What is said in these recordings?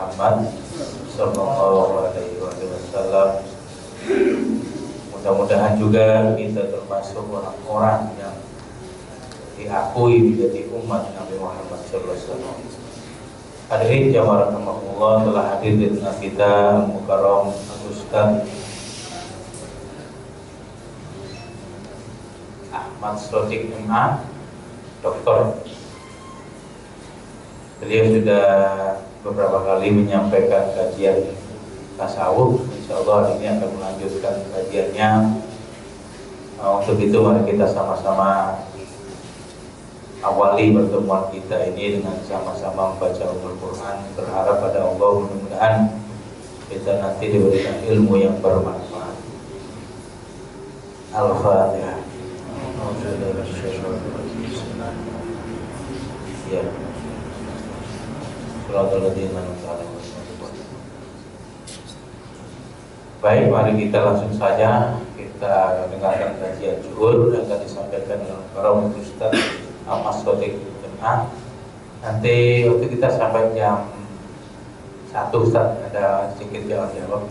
Muhammad Sallallahu Alaihi Wasallam. Mudah-mudahan juga kita termasuk orang-orang yang diakui menjadi umat Nabi Muhammad Sallallahu Alaihi Wasallam. Hadirin jamaah rahimakumullah, telah hadir di tengah kita Mukarram Ustaz Ahmad Sodik MA, Doktor. Beliau sudah beberapa kali menyampaikan kajian tasawuf. Insyaallah hari ini akan melanjutkan kajiannya. Untuk itu mari kita sama-sama awali pertemuan kita ini dengan sama-sama membaca Al-Quran, berharap pada Allah mudah-mudahan kita nanti diberikan ilmu yang bermanfaat. Al-Fatihah. Ya. Baik, mari kita langsung saja kita dengarkan kajian zuhur yang akan disampaikan oleh para Ustaz Ahmad Sodik MA. Nanti waktu kita sampai jam 1 Ustaz, ada sedikit jawab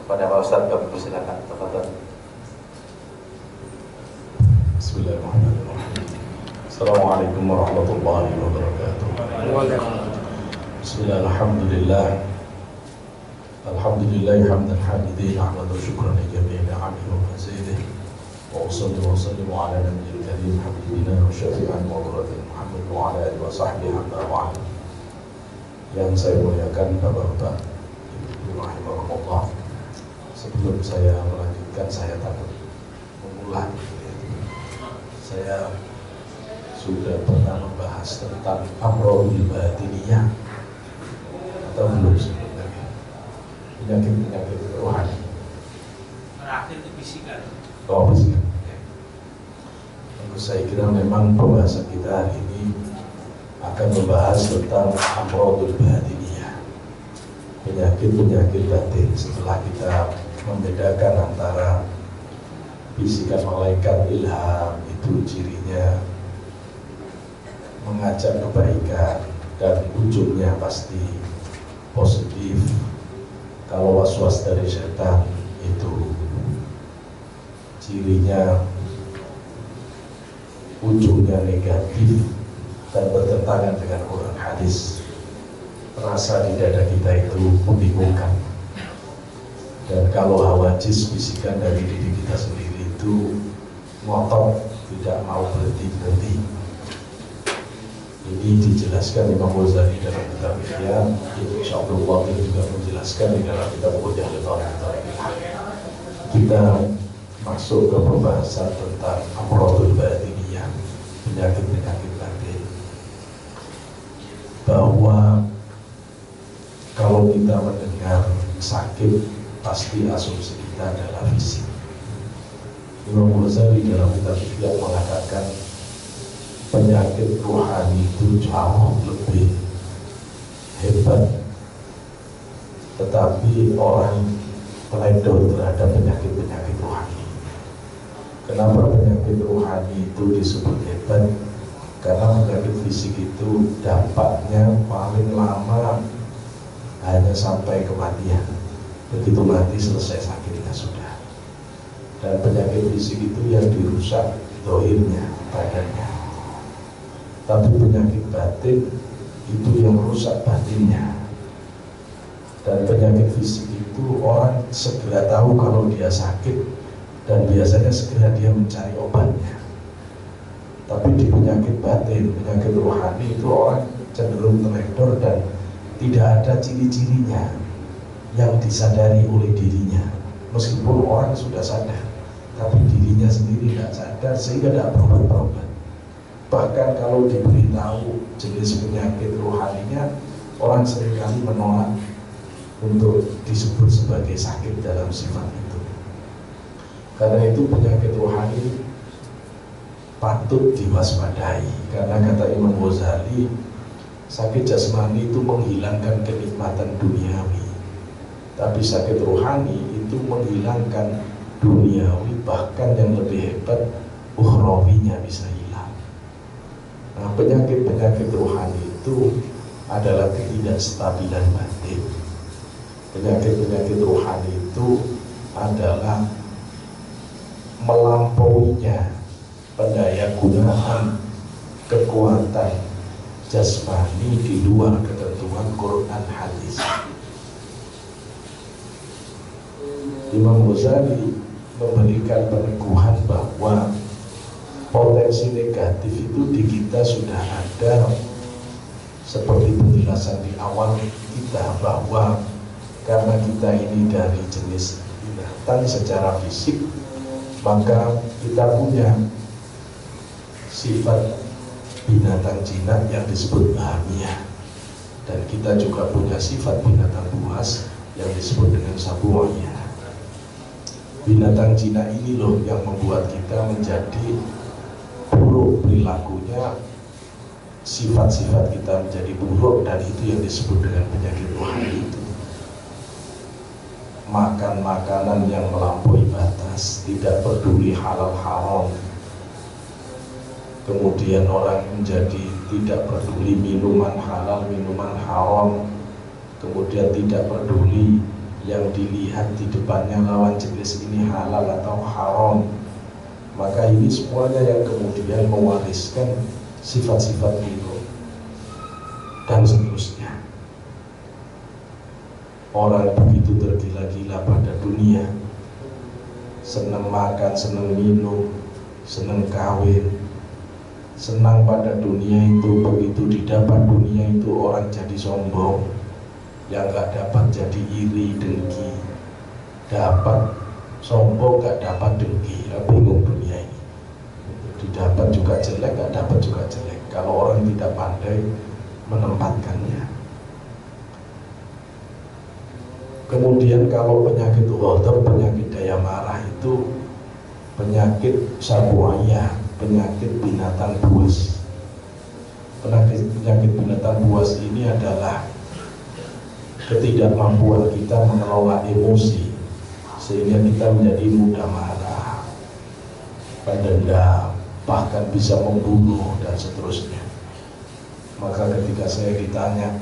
pada Pak Ustaz, kami persilakan. Tafadhol. Bismillahirrahmanirrahim. Assalamualaikum warahmatullahi wabarakatuh. Bismillah, alhamdulillah. Alhamdulillah hamdan hamidin, ahmadu syukran li jami'i ni'amihi wa mazidih. Wa usalli wa sallimu ala nabiyil karim habibina wa syafi'an wa qurratin Muhammad wa ala alihi wa sahbihi amma ba'd. Yang saya muliakan Bapak-bapak, Ibu rahimahumullah. Sebelum saya melanjutkan, saya takut mengulang. Saya sudah pernah membahas tentang amrul batiniyah atau belum sebelumnya? Penyakit-penyakit rohani. Terakhir itu bisikan. Oh, bisikan. Saya kira memang pembahasan kita hari ini akan membahas tentang amrul batiniyah, penyakit-penyakit batin. Setelah kita membedakan antara bisikan malaikat ilham, itu cirinya mengajak kebaikan dan ujungnya pasti positif. Kalau waswas dari setan itu cirinya ujungnya negatif dan bertentangan dengan Quran hadis. Rasa di dada kita itu membingungkan. Dan kalau hawajis, bisikan dari diri kita sendiri itu ngotot, tidak mau berhenti-berhenti. Ini dijelaskan Imam Ghazali dalam kitab Ihya. Insyaallah dia juga menjelaskan di dalam kitab Mujalladah. Kita masuk ke pembahasan tentang amradul batiniyah, penyakit-penyakit batin. Bahwa kalau kita mendengar sakit, pasti asumsi kita adalah fisik. Imam Ghazali dalam kitab Ihya mengatakan penyakit rohani itu jauh lebih hebat, tetapi orang teledor terhadap penyakit-penyakit rohani. Kenapa penyakit rohani itu disebut hebat? Karena penyakit fisik itu dampaknya paling lama hanya sampai kematian. Begitu mati selesai sakitnya sudah. Dan penyakit fisik itu yang dirusak dohirnya, badannya. Tapi penyakit batin itu yang rusak batinnya. Dan penyakit fisik itu orang segera tahu kalau dia sakit, dan biasanya segera dia mencari obatnya. Tapi di penyakit batin, penyakit rohani itu orang cenderung teledor dan tidak ada ciri-cirinya yang disadari oleh dirinya. Meskipun orang sudah sadar, tapi dirinya sendiri tidak sadar sehingga tidak berobat-berobat. Bahkan kalau diberitahu jenis penyakit rohaninya, orang seringkali menolak untuk disebut sebagai sakit dalam sifat itu. Karena itu penyakit rohani patut diwaspadai. Karena kata Imam Ghazali, sakit jasmani itu menghilangkan kenikmatan duniawi, tapi sakit rohani itu menghilangkan duniawi, bahkan yang lebih hebat, ukhrawinya bisa hilang. Nah, penyakit-penyakit rohani itu adalah ketidakstabilan batin. Penyakit-penyakit rohani itu adalah melampauinya pendaya gunaan kekuatan jasmani di luar ketentuan Quran hadis. Imam Ghazali memberikan peneguhan bahwa potensi negatif itu di kita sudah ada, seperti penjelasan di awal kita bahwa karena kita ini dari jenis binatang secara fisik, maka kita punya sifat binatang jinak yang disebut bahamiyah, dan kita juga punya sifat binatang buas yang disebut dengan sabu'iyah. Binatang jinak ini loh yang membuat kita menjadi buruk perilakunya, sifat-sifat kita menjadi buruk, dan itu yang disebut dengan penyakit rohani itu. Makan makanan yang melampaui batas, tidak peduli halal haram. Kemudian orang menjadi tidak peduli minuman halal, minuman haram. Kemudian tidak peduli yang dilihat di depannya lawan jenis ini halal atau haram. Maka ini semuanya yang kemudian mewariskan sifat-sifat buruk dan seterusnya. Orang begitu tergila-gila pada dunia, senang makan, senang minum, senang kawin, senang pada dunia itu. Begitu didapat dunia itu orang jadi sombong, yang gak dapat jadi iri, dengki. Dapat sombong, gak dapat dengki. Ya, bingung dunia ini. Didapat juga jelek, gak dapat juga jelek, kalau orang tidak pandai menempatkannya. Kemudian kalau penyakit ghadab, penyakit daya marah itu penyakit sabu'iyah, penyakit binatang buas. Penyakit binatang buas ini adalah ketidakmampuan kita mengelola emosi, sehingga kita menjadi mudah marah, pendendam, bahkan bisa membunuh dan seterusnya. Maka ketika saya ditanya,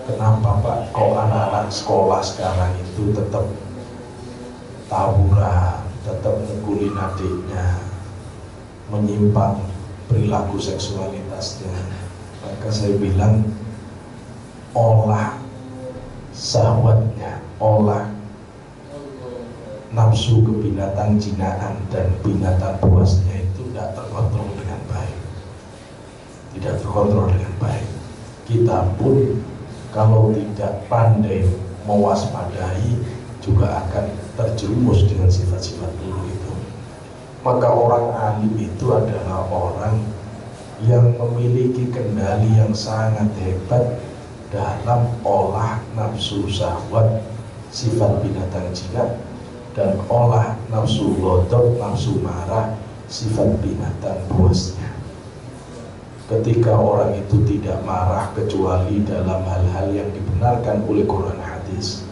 kenapa Pak kok anak-anak sekolah sekarang itu tetap tawuran, tetap mukulin adiknya, menyimpang perilaku seksualitasnya, maka saya bilang, olah syahwatnya, olah nafsu kebinatang jinaan dan binatang buasnya itu tidak terkontrol dengan baik, tidak terkontrol dengan baik. Kita pun kalau tidak pandai mewaspadai juga akan terjerumus dengan sifat-sifat buruk itu. Maka orang alim itu adalah orang yang memiliki kendali yang sangat hebat dalam olah nafsu syahwat, sifat binatang jinak, dan olah nafsu ghadab, nafsu marah, sifat binatang buasnya. Ketika orang itu tidak marah kecuali dalam hal-hal yang dibenarkan oleh Quran hadis,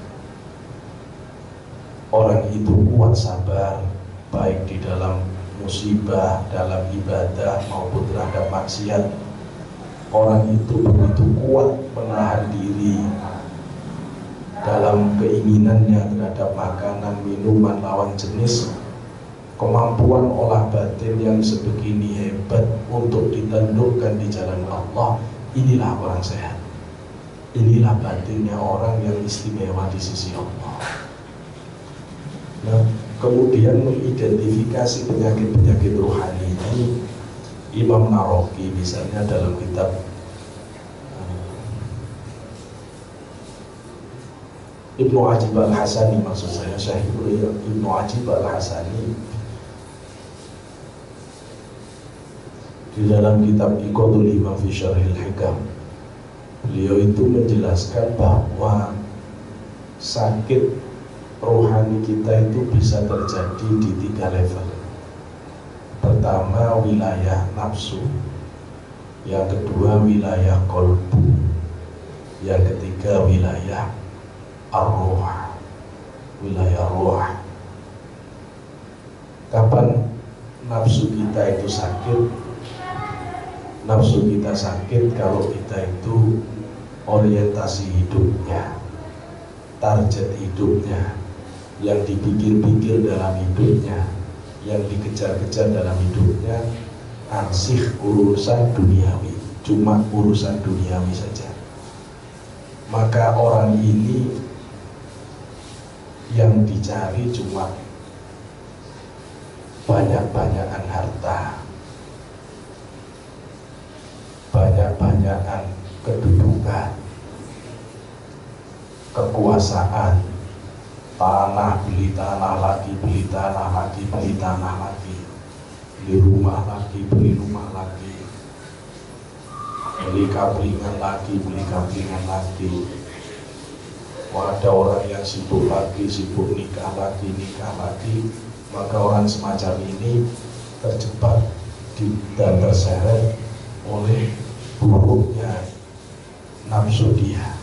orang itu kuat sabar, baik di dalam musibah, dalam ibadah maupun terhadap maksiat. Orang itu begitu kuat menahan diri dalam keinginannya terhadap makanan, minuman lawan jenis. Kemampuan olah batin yang sebegini hebat untuk ditandukkan di jalan Allah, inilah orang sehat. Inilah batinnya orang yang istimewa di sisi Allah. Nah, kemudian mengidentifikasi penyakit-penyakit rohani ini, Imam Nawawi misalnya dalam kitab Ibnu Ajib al-Hasani, maksud saya Syekh Ibnu Ajib al-Hasani, di dalam kitab Iqadul Himam fi Syarhil Hikam, beliau itu menjelaskan bahwa sakit rohani kita itu bisa terjadi di 3 level. Pertama, wilayah nafsu. Yang kedua, wilayah qalbu. Yang ketiga, wilayah ar-ruh, wilayah ruh. Kapan nafsu kita itu sakit? Nafsu kita sakit kalau kita itu orientasi hidupnya, target hidupnya, yang dipikir-pikir dalam hidupnya, yang dikejar-kejar dalam hidupnya, ansih urusan duniawi, cuma urusan duniawi saja. Maka orang ini yang dicari cuma banyak-banyakan harta, banyak-banyakan kedudukan, kekuasaan, tanah, beli tanah lagi, beli tanah lagi, beli tanah lagi, beli rumah lagi, beli rumah lagi, beli kablingan lagi, beli kablingan lagi. Ada orang yang sibuk lagi, sibuk nikah lagi, nikah lagi. Maka orang semacam ini terjebak dan terseret oleh buruknya nafsu dia,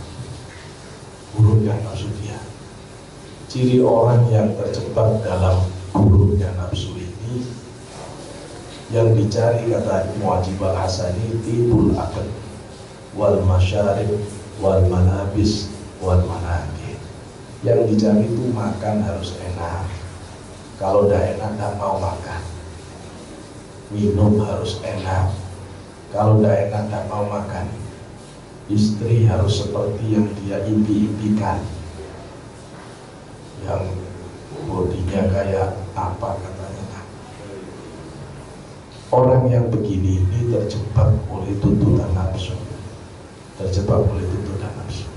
buruknya nafsu dia. Ciri orang yang terjebak dalam buruknya nafsu ini, yang dicari kata Mu'ajib al-Hasani, tibul akal wal masyarib wal manabis wal manakib. Yang dicari itu makan harus enak. Kalau udah enak gak mau makan. Minum harus enak. Kalau udah enak gak mau makan. Istri harus seperti yang dia impi-impikan, yang bodinya kayak apa katanya. Orang yang begini ini terjebak oleh tuntutan nafsu, terjebak oleh tuntutan nafsu.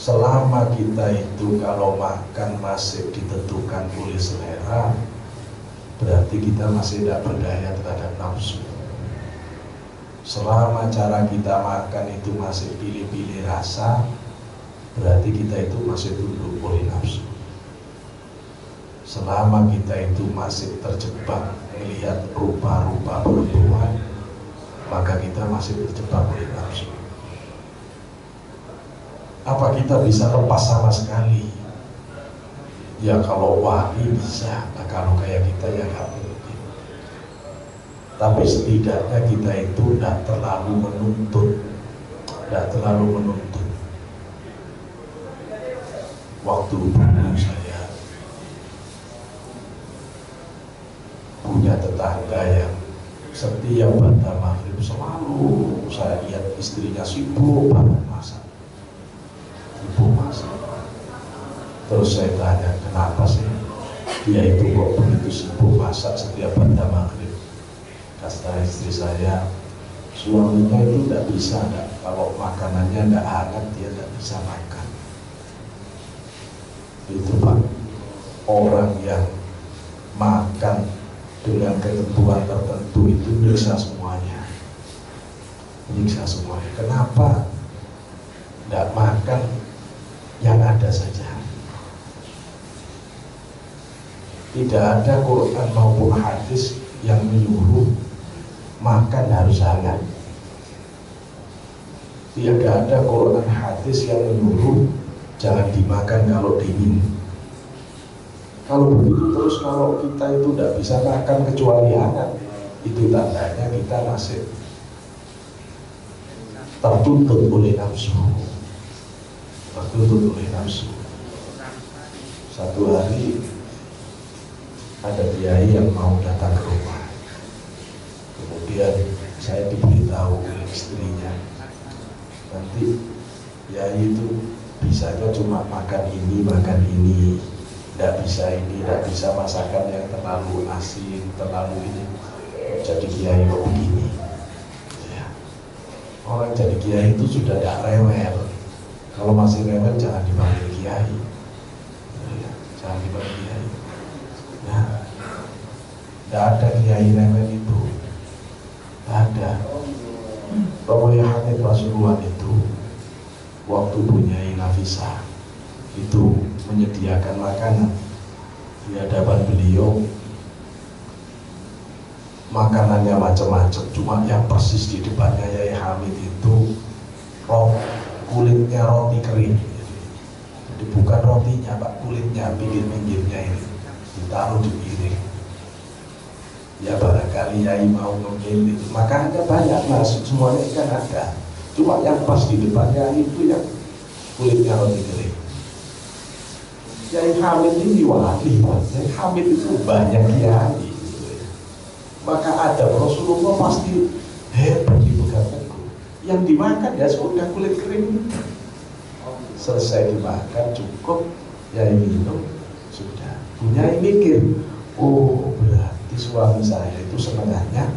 Selama kita itu kalau makan masih ditentukan oleh selera, berarti kita masih tidak berdaya terhadap nafsu. Selama cara kita makan itu masih pilih-pilih rasa, berarti kita itu masih tunduk oleh nafsu. Selama kita itu masih terjebak melihat rupa-rupa perempuan, maka kita masih terjebak oleh nafsu. Apa kita bisa lepas sama sekali? Ya kalau wali bisa, nah kalau kayak kita ya gak mungkin. Tapi setidaknya kita itu tidak terlalu menuntut, tidak terlalu menuntut. Waktu dulu saya punya tetangga yang setiap pada maghrib selalu saya lihat istrinya sibuk banget masak. Terus saya tanya, kenapa sih dia itu kok begitu sibuk masak setiap pada maghrib? Kata istri saya, suaminya itu tidak bisa, kalau makanannya tidak hangat dia tidak bisa makan. Itu Pak, orang yang makan dengan ketentuan tertentu itu nyiksa semuanya, nyiksa semuanya. Kenapa tidak makan yang ada saja? Tidak ada Quran maupun hadis yang menyuruh makan harus hangat. Tidak ada Quran hadis yang menyuruh jangan dimakan kalau dingin. Kalau begitu terus, kalau kita itu tidak bisa makan kecuali hangat, itu tandanya kita masih tertuntut oleh nafsu, tertuntut oleh nafsu. Satu hari ada kiai yang mau datang ke rumah, kemudian saya diberitahu oleh istrinya, nanti kiai itu bisanya cuma makan ini, tidak bisa ini, tidak bisa masakan yang terlalu asin, terlalu ini. Jadi kiai kok begini ya. Orang jadi kiai itu sudah tidak rewel. Kalau masih rewel jangan dipanggil kiai ya, jangan dipanggil kiai ya. Tidak ada kiai rewel itu, tidak ada. Romoya Hatib Rasulullah itu waktu punya Nafisah itu menyediakan makanan di hadapan beliau. Makanannya macam-macam, cuma yang persis di depannya Yai Hamid itu kulitnya roti kering. Jadi bukan rotinya Pak, kulitnya, pinggir-pinggirnya ini ditaruh di piring. Ya barang barangkali Yai mau memilih, maka ada banyak mas, semuanya kan ada. Cuma yang pas di depannya itu yang kulitnya roti kering. Yai Hamid ini wali, Yai Hamid itu banyak kiai gitu ya. Maka ada Rasulullah pasti hebat dipegang teguh. Yang dimakan ya sudah kulit kering, selesai dimakan cukup, Yai minum sudah. Yai mikir, oh berarti suami saya itu senengannya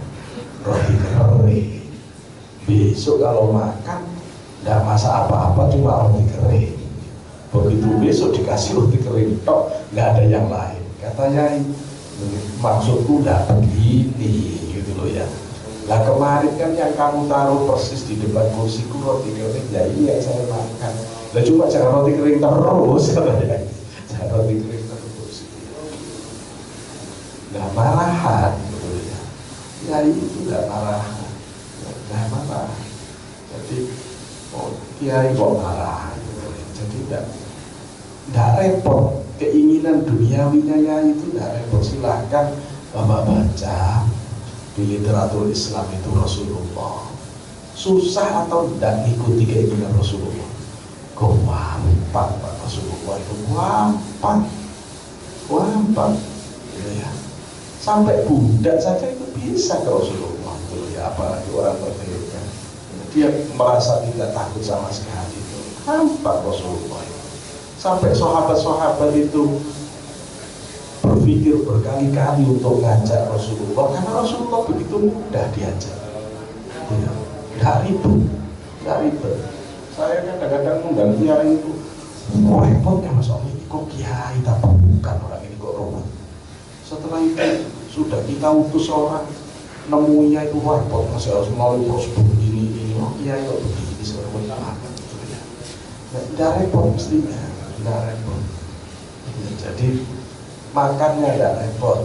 roti kering. Besok kalau makan tidak masak apa-apa, cuma roti kering. Begitu besok dikasih roti kering tok, nggak ada yang lain. Katanya maksudku tidak begini gitu loh ya. Lah kemarin kan yang kamu taruh persis di depan kursiku roti kering, ya ini yang saya makan. Lah cuma jangan roti kering terus, jangan roti kering terus. Nggak marahan gitu ya. Ya itu nggak marahan. Nah marah, jadi kiai kok marah, jadi tidak repot, keinginan duniawinya ya itu tidak repot. Silahkan bapak baca di literatur Islam itu Rasulullah susah atau tidak ikuti keinginan Rasulullah, gampang Pak Rasulullah itu gampang ya. Sampai budak saja itu bisa ke Rasulullah. Ya, apalagi orang berbeda, dia merasa tidak takut sama sekali itu nampak Rasulullah. Sampai sahabat-sahabat itu berpikir berkali-kali untuk ngajak Rasulullah, karena Rasulullah begitu mudah diajak ya, nggak ribet. Saya kan kadang-kadang undang kiai itu repotnya Mas Om, ini kok kiai tapi bukan orang ini kok rumit. Setelah itu sudah kita utus orang, nemunya itu repot, masih harus melalui prosedur ini, oh iya kok begini seperti apa gitu ya. Tidak repot mestinya, tidak repot. Ya, jadi makannya tidak repot.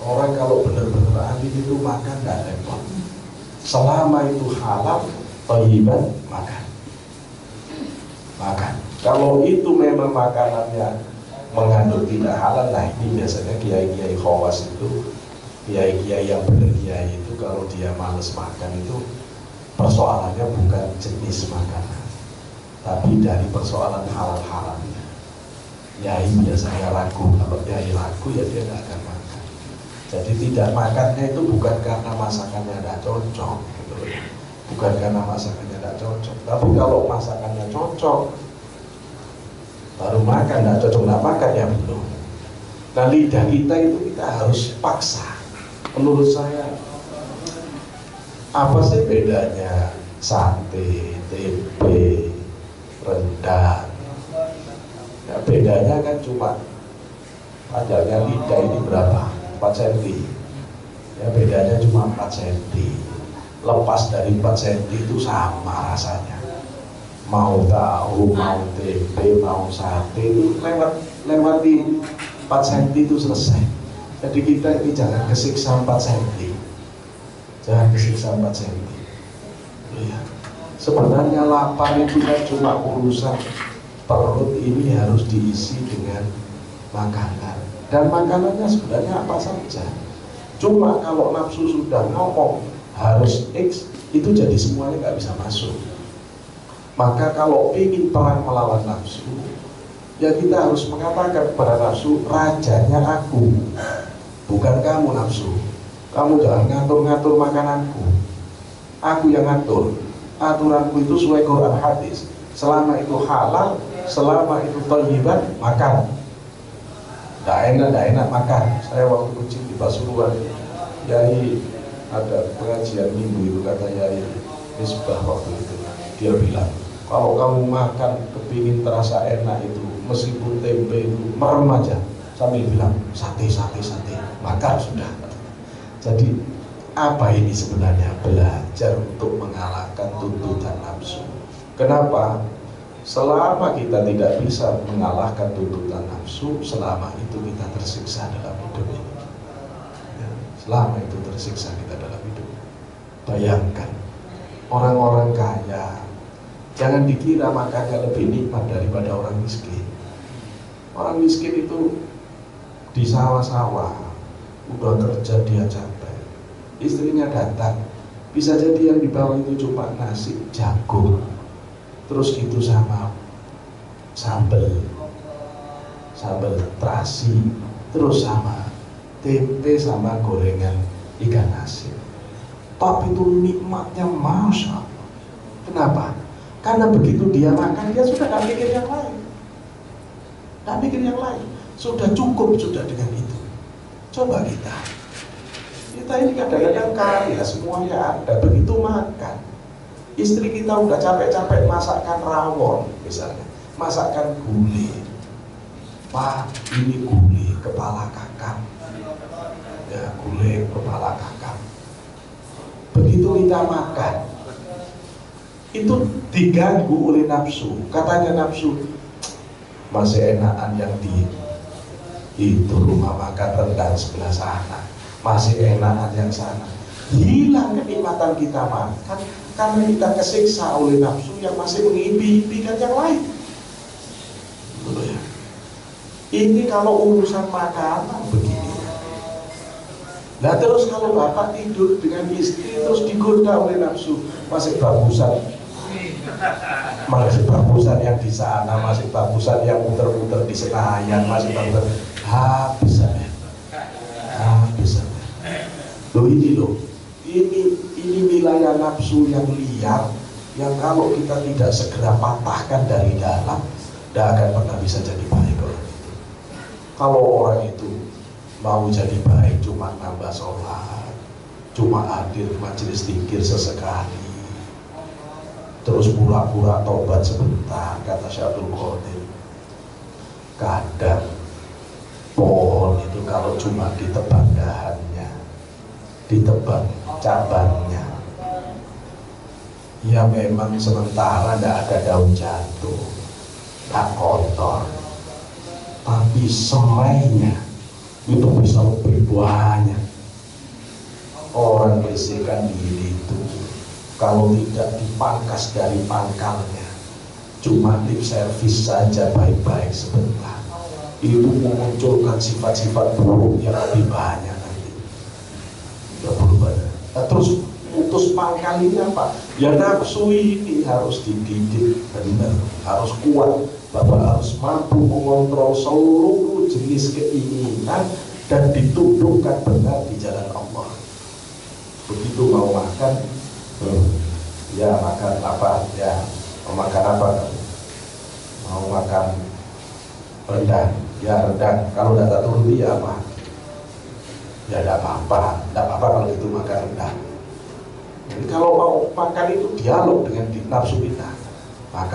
Orang kalau benar-benar ahli itu makan tidak repot. Selama itu halal, thayyiban, makan. Kalau itu memang makanannya mengandung tidak halal, nah ini biasanya kiai-kiai khawas itu, kiai-kiai yang benar kiai itu kalau dia males makan itu persoalannya bukan jenis makanan, tapi dari persoalan halal-haramnya. Kiai biasanya ragu, kalau kiai ragu ya dia tidak akan makan. Jadi tidak makannya itu bukan karena masakannya tidak cocok gitu ya. Bukan karena masakannya tidak cocok, tapi kalau masakannya cocok baru makan, tidak cocok tidak makan ya belum. Nah lidah kita itu kita harus paksa. Menurut saya, apa sih bedanya sate, tempe, rendang? Ya, bedanya kan cuma panjangnya lidah ini berapa? 4 cm. Ya bedanya cuma 4 cm. Lepas dari 4 cm itu sama rasanya. Mau tahu, mau tempe, mau sate itu lewati 4 cm itu selesai. Jadi kita ini jangan kesiksa 4 cm. Jangan kesiksa 4 cm. Ya. Sebenarnya lapar itu kan cuma urusan perut ini harus diisi dengan makanan. Dan makanannya sebenarnya apa saja. Cuma kalau nafsu sudah ngomong harus X, itu jadi semuanya nggak bisa masuk. Maka kalau ingin perang melawan nafsu, ya kita harus mengatakan kepada nafsu, rajanya aku, bukan kamu nafsu. Kamu jangan ngatur-ngatur makananku, aku yang ngatur. Aturanku itu sesuai Quran hadis. Selama itu halal, selama itu thayyiban, makan. Tidak enak makan. Saya waktu kecil di Pasuruan, Yai ada pengajian minggu itu, kata Yai Misbah waktu itu, dia bilang, kalau kamu makan kepingin terasa enak itu, meskipun tempe itu merem aja, sambil bilang sate, makan sudah. Jadi apa ini sebenarnya? Belajar untuk mengalahkan tuntutan nafsu. Kenapa? Selama kita tidak bisa mengalahkan tuntutan nafsu, selama itu kita tersiksa dalam hidup ini. Ya, selama itu tersiksa kita dalam hidup. Bayangkan orang-orang kaya, jangan dikira makannya lebih nikmat daripada orang miskin. Orang miskin itu di sawah-sawah, udah kerja dia capek, istrinya datang, bisa jadi yang dibawa itu cuma nasi jagung, terus gitu sama sambal terasi, terus sama tempe sama gorengan ikan asin. Tapi itu nikmatnya Masya Allah. Kenapa? Karena begitu dia makan, dia sudah gak mikir yang lain. Gak mikir yang lain. Sudah cukup sudah dengan itu. Coba kita ini kadang-kadang kaya semuanya ada, begitu makan, istri kita udah capek-capek masakkan rawon misalnya, masakkan gulai, Pak ini gulai kepala kakap, ya gulai kepala kakap. Begitu kita makan, itu diganggu oleh nafsu. Katanya nafsu, masih enakan yang di itu rumah makan rendang sebelah sana, masih enakan yang sana. Hilang kenikmatan kita makan karena kita kesiksa oleh nafsu yang masih mengimpi-impikan yang lain. Betul ya? Ini kalau urusan makanan begini. Nah terus kalau bapak tidur dengan istri terus digoda oleh nafsu, masih bagusan yang di sana, masih bagusan yang muter-muter di Senayan, masih bagusan habis ya. Loh ini loh, ini wilayah nafsu yang liar, yang kalau kita tidak segera patahkan dari dalam, tidak akan pernah bisa jadi baik orang itu. Kalau orang itu mau jadi baik, cuma nambah sholat, cuma hadir majelis zikir sesekali, terus pura-pura tobat sebentar, kata Syaikhul Qadir. Kadang pohon itu kalau cuma ditebang dahannya, ditebang cabangnya, ya memang sementara tidak ada daun jatuh, tak kotor, tapi semainya itu bisa lebih banyak. Orang bisikan diri itu kalau tidak dipangkas dari pangkalnya, cuma lip service saja baik-baik sebentar, itu memunculkan sifat-sifat buruk yang lebih banyak nanti. Ya berubah. Nah, terus putus pangkal ini apa? Ya nafsu ini harus dididik benar, harus kuat, bahwa harus mampu mengontrol seluruh jenis keinginan dan ditundukkan benar di jalan Allah. Begitu mau makan, ya makan apa? Ya mau makan apa? Mau makan rendang, ya rendang. Kalau tidak turuti ya apa? Ya tidak apa-apa kalau itu makan rendang. Jadi kalau mau makan itu dialog dengan nafsu kita.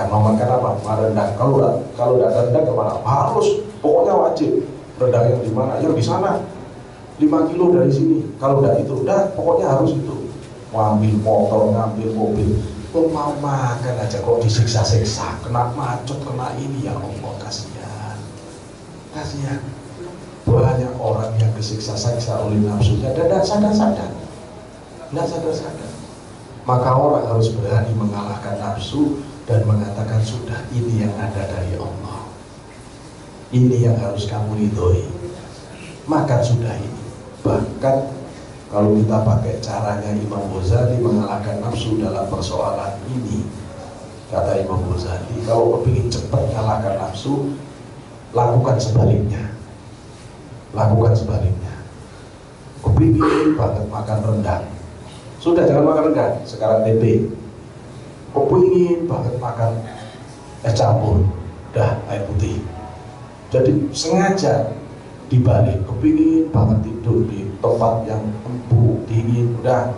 Mau makan apa? Makan rendang. Kalau tidak rendang kemana? Harus, pokoknya wajib. Rendang yang di mana? Yang di sana. 5 kilo dari sini. Kalau tidak itu, pokoknya harus itu. Ngambil motor, ngambil mobil. Kok mau makan aja kok disiksa-siksa, kena macet, kena ini, ya Allah, kasihan. Banyak orang yang disiksa-siksa oleh nafsunya dan tidak sadar-sadar. Maka orang harus berani mengalahkan nafsu dan mengatakan sudah, ini yang ada dari Allah, ini yang harus kamu ridhoi, maka sudah ini. Bahkan kalau kita pakai caranya Imam Ghazali mengalahkan nafsu dalam persoalan ini, kata Imam Ghazali, kalau kepingin cepat mengalahkan nafsu, lakukan sebaliknya. Kepingin banget makan rendang, sudah jangan makan rendang, sekarang tempe. Kepingin banget makan es campur, dah air putih. Jadi sengaja dibalik, kepingin banget tidur di tempat yang empuk, dingin, udah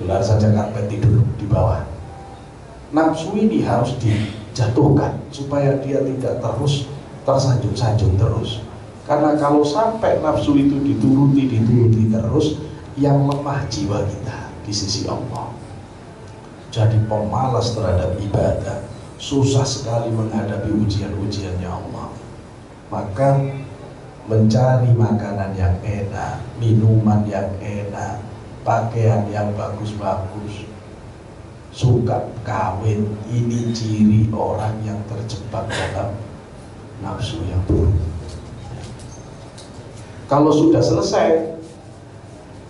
gelar saja karpet tidur di bawah. Nafsu ini harus dijatuhkan supaya dia tidak terus tersanjung-sanjung terus. Karena kalau sampai nafsu itu dituruti terus, yang lemah jiwa kita di sisi Allah. Jadi pemalas terhadap ibadah, susah sekali menghadapi ujian-ujiannya Allah. Maka mencari makanan yang enak, minuman yang enak, pakaian yang bagus-bagus, suka kawin, ini ciri orang yang terjebak dalam nafsu yang buruk. Kalau sudah selesai,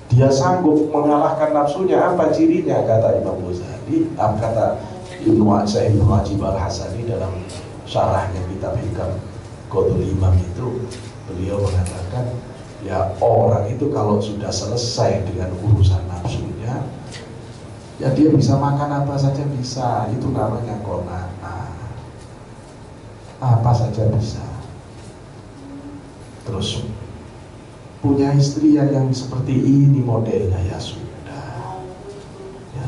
Dia sanggup mengalahkan nafsunya. Apa cirinya? Kata Imam Ghazali, kata Ibnu Ajib Al-Hasani dalam syarahnya kitab Hikam Qadul Imam itu, beliau mengatakan, ya orang itu kalau sudah selesai dengan urusan nafsunya, ya dia bisa makan apa saja bisa. Itu namanya qanaah. Apa saja bisa. Terus punya istri yang seperti ini modelnya, ya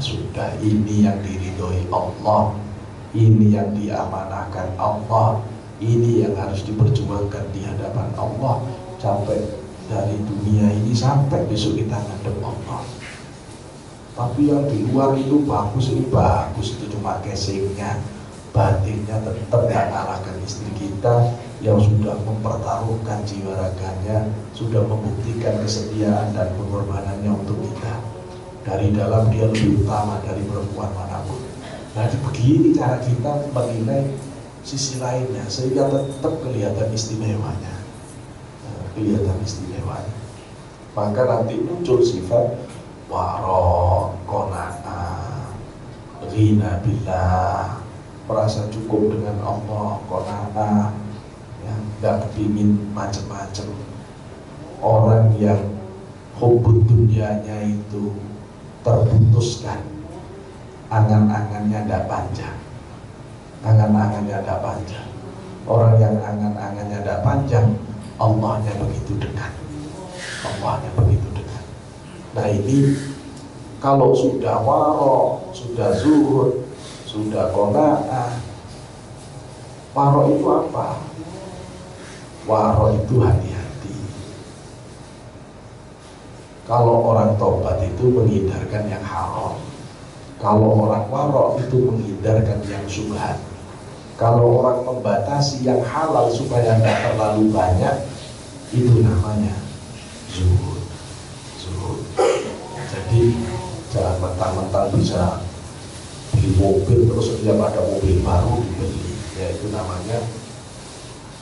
sudah, ini yang diridhoi Allah, ini yang diamanahkan Allah, ini yang harus diperjuangkan di hadapan Allah sampai dari dunia ini sampai besok kita ngadep Allah. Tapi yang di luar itu bagus, ini bagus, itu cuma casingnya, batinnya tetap gak kalahkan istri kita yang sudah mempertaruhkan jiwa raganya, sudah membuktikan kesetiaan dan pengorbanannya untuk kita. Dari dalam dia lebih utama dari perempuan manapun. Nah, begini cara kita menilai sisi lainnya sehingga tetap kelihatan istimewanya. Maka nanti muncul sifat waro, qanaah, ghina billah, merasa cukup dengan Allah, qanaah, ya, gak kepingin macam-macam. Orang yang hubud dunyanya itu terputuskan, angan-angannya tidak panjang. Orang yang angan-angannya tidak panjang, Allahnya begitu dekat. Nah ini kalau sudah waro, sudah zuhud, sudah qanaah. Waro itu apa? Waro itu hati-hati. Kalau orang tobat itu menghindarkan yang haram. Kalau orang waro itu menghindarkan yang syubhat. Kalau orang membatasi yang halal supaya tidak terlalu banyak, itu namanya zuhud. Jadi jangan mentang-mentang bisa beli mobil terus setiap ada mobil baru dibeli. Ya itu namanya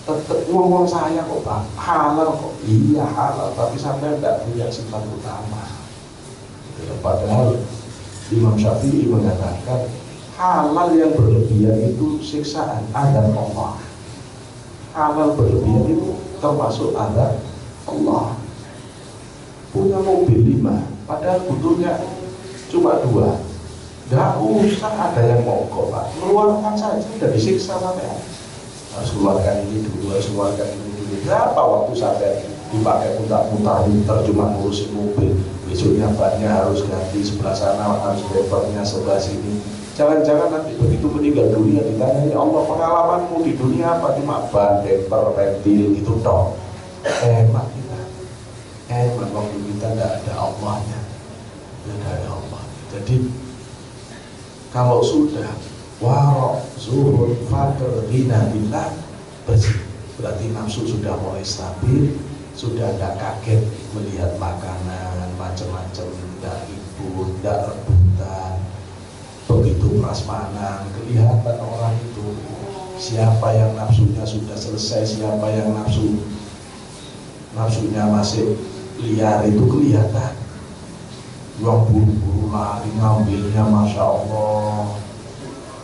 tetap ngomong saya kok Pak, halal kok. Iya halal, tapi sampai tidak punya sifat utama. Padahal Imam Syafi'i mengatakan halal yang berlebihan itu siksaan, azab Allah. Halal berlebihan itu termasuk azab Allah. Punya mobil 5, padahal butuhnya cuma 2. Tidak usah ada yang mogok Pak, keluarkan saja, sudah disiksa sampai harus keluarkan ini dulu, harus keluarkan ini dulu. Berapa waktu sampai dipakai mutar-mutar cuma ngurusin mobil. Besoknya bannya harus ganti, sebelah sana harus bempernya, sebelah sini. Jangan-jangan nanti begitu meninggal dunia ditanya, ya Allah pengalamanmu di dunia apa? Cuma ban, bemper, ventil gitu dong. Hemat kita. Hemat waktu kita tidak ada Allahnya. Tidak ada Allah. Jadi kalau sudah waro, zuhud, fadl, ghina billah, bersih. Berarti nafsu sudah mulai stabil, sudah tidak kaget melihat makanan macam-macam, tidak ribut, tidak rebutan. Begitu prasmanan, kelihatan orang itu siapa yang nafsunya sudah selesai, siapa yang nafsunya masih liar, itu kelihatan. Yang buru-buru lari ngambilnya, masya Allah,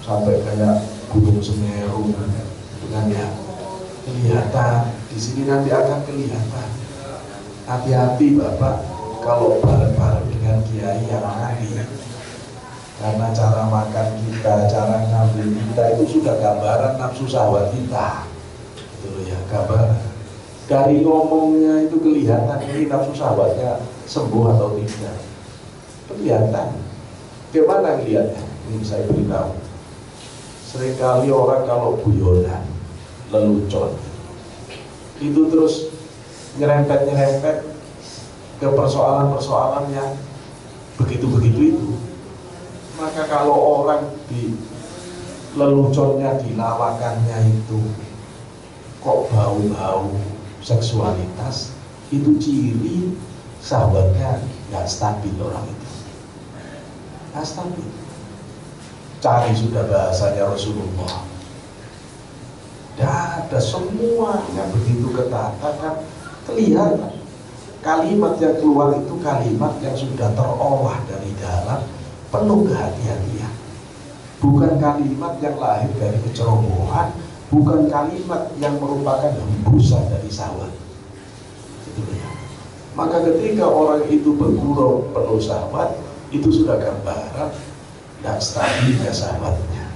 sampai kayak gunung Semeru, dengan ya kelihatan. Di sini nanti akan kelihatan. Hati-hati Bapak kalau bareng-bareng dengan kiai yang ahli, karena cara makan kita, cara ngambil kita itu sudah gambaran nafsu syahwat kita. Itu ya gambaran. Dari ngomongnya itu kelihatan ini nafsu syahwatnya sembuh atau tidak. Kelihatan. Gimana ngeliatnya? Ini saya beritahu. Seringkali orang kalau guyonan, lelucon, itu terus nyerempet-nyerempet ke persoalan-persoalan yang begitu-begitu itu. Maka kalau orang di leluconnya, dilawakannya itu kok bau-bau seksualitas, itu ciri sahabatnya nggak stabil orang itu. Nggak stabil. Cari sudah bahasanya Rasulullah. Dan ada semuanya begitu ketata kan kelihatan. Kalimat yang keluar itu kalimat yang sudah terolah dari dalam, penuh kehati-hatian. Bukan kalimat yang lahir dari kecerobohan, bukan kalimat yang merupakan hembusan dari syahwat. Itu ya. Maka ketika orang itu bergurau penuh syahwat, itu sudah gambaran tidak stabilnya syahwatnya.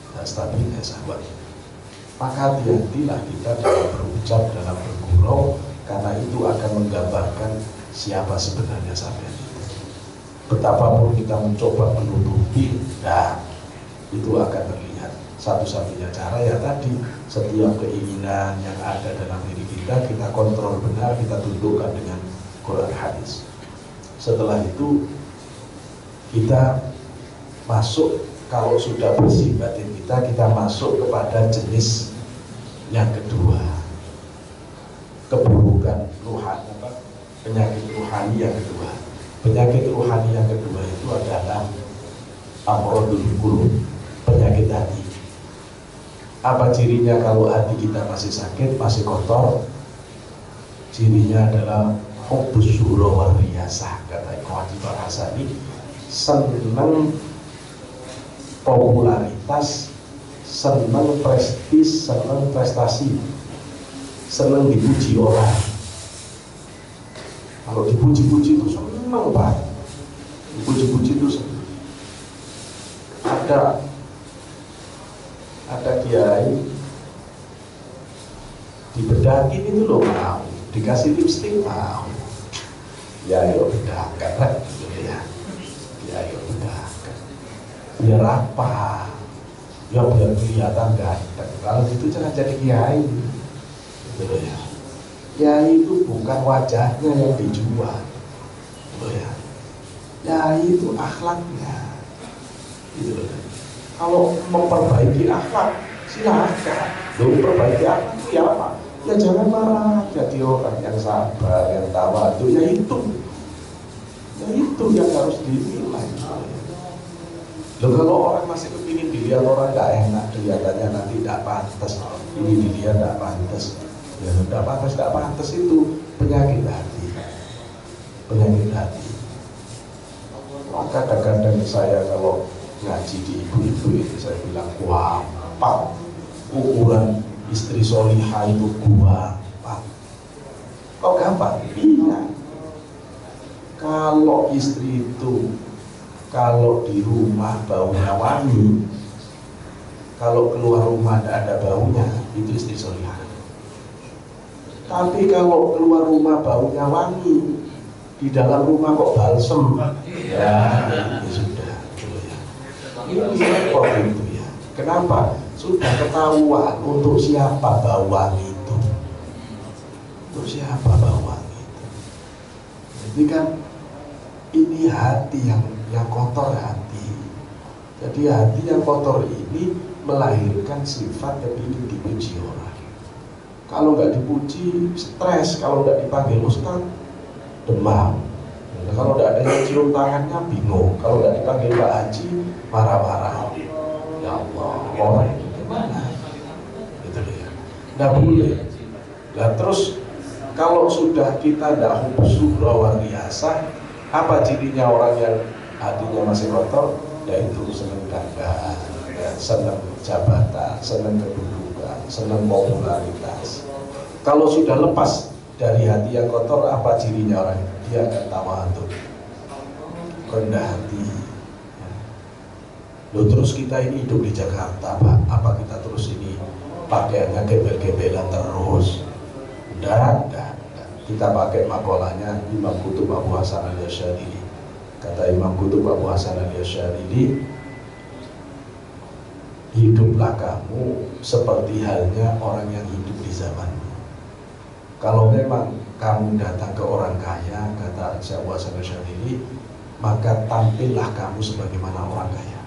Tidak stabilnya syahwatnya. Maka hati-hatilah kita dalam berucap, dalam bergurau, karena itu akan menggambarkan siapa sebenarnya sampean itu. Betapapun kita mencoba menutupi, nah itu akan terlihat. Satu-satunya cara ya tadi, setiap keinginan yang ada dalam diri kita kontrol benar, kita tundukkan dengan Quran hadis. Setelah itu kita masuk, kalau sudah bersih batin kita masuk kepada jenis yang kedua, keburukan rohani, penyakit rohani yang kedua. Penyakit rohani yang kedua itu adalah amrodul qulub, penyakit hati. Apa cirinya kalau hati kita masih sakit, masih kotor? Cirinya adalah hubbus syuhra wal riyasah, kata Khatib Al-Hasani, senang popularitas, senang prestis, senang prestasi, senang dipuji orang. Kalau dipuji-puji itu senang banget. Dipuji-puji itu senang. Ada kiai dibedakin itu loh mau, dikasih lipstik mau. Ya ayo bedakan lah gitu ya. Ya ayo bedakan. Biar apa? Ya biar kelihatan ganteng. Kalau gitu jangan jadi kiai. Gitu ya. Kiai itu bukan wajahnya yang dijual. Gitu ya. Kiai itu akhlaknya. Gitu ya. Kalau memperbaiki akhlak, silakan. Memperbaiki akhlak itu ya apa? Ya jangan marah, jadi orang yang sabar, yang tawadhu. Ya itu yang harus dinilai. Loh, kalau orang masih kepingin dilihat orang nggak enak, kelihatannya nanti tidak pantas, ini dilihat tidak pantas, ya tidak pantas itu penyakit hati, Maka kadang-kadang saya kalau ngaji di ibu-ibu itu saya bilang, wah, pak, ukuran istri solihah itu gampang. Kok gampang? Iya. Kalau istri itu, kalau di rumah baunya wangi, kalau keluar rumah tidak ada baunya, itu istri solihah. Tapi kalau keluar rumah baunya wangi, di dalam rumah kok balsem, ya sudah. Ini repot itu ya. Kenapa? Sudah ketahuan untuk siapa bau wangi itu. Untuk siapa bau wangi itu. Jadi kan ini hati yang kotor hati. Jadi hati yang kotor ini melahirkan sifat yang ingin dipuji orang. Kalau nggak dipuji, stres. Kalau nggak dipanggil ustaz, demam. Kalau nggak ada yang cium tangannya, bingung. Kalau nggak dipanggil Pak Haji, marah-marah. Ya Allah, orang itu gimana? Gitu ya. Nggak boleh. Nah terus kalau sudah kita tidak hubbus syuhra wal riyasah, apa cirinya orang yang hatinya masih kotor? Yaitu senang gagah, senang jabatan, senang kedudukan, senang popularitas. Kalau sudah lepas dari hati yang kotor, apa cirinya orang? Dia akan tawadhu, rendah hati. Loh, terus kita ini hidup di Jakarta, Pak. Apa kita terus ini pakaiannya gebel-gebelan terus? Enggak. Kita pakai makolahnya Imam Qutb Abu Hasan al-Asy'arili. Kata Imam Qutb Abu Hasan al-Asy'arili, hiduplah kamu seperti halnya orang yang hidup di zamanmu. Kalau memang kamu datang ke orang kaya, kata Abu Hasan al-Asy'arili, maka tampillah kamu sebagaimana orang kaya.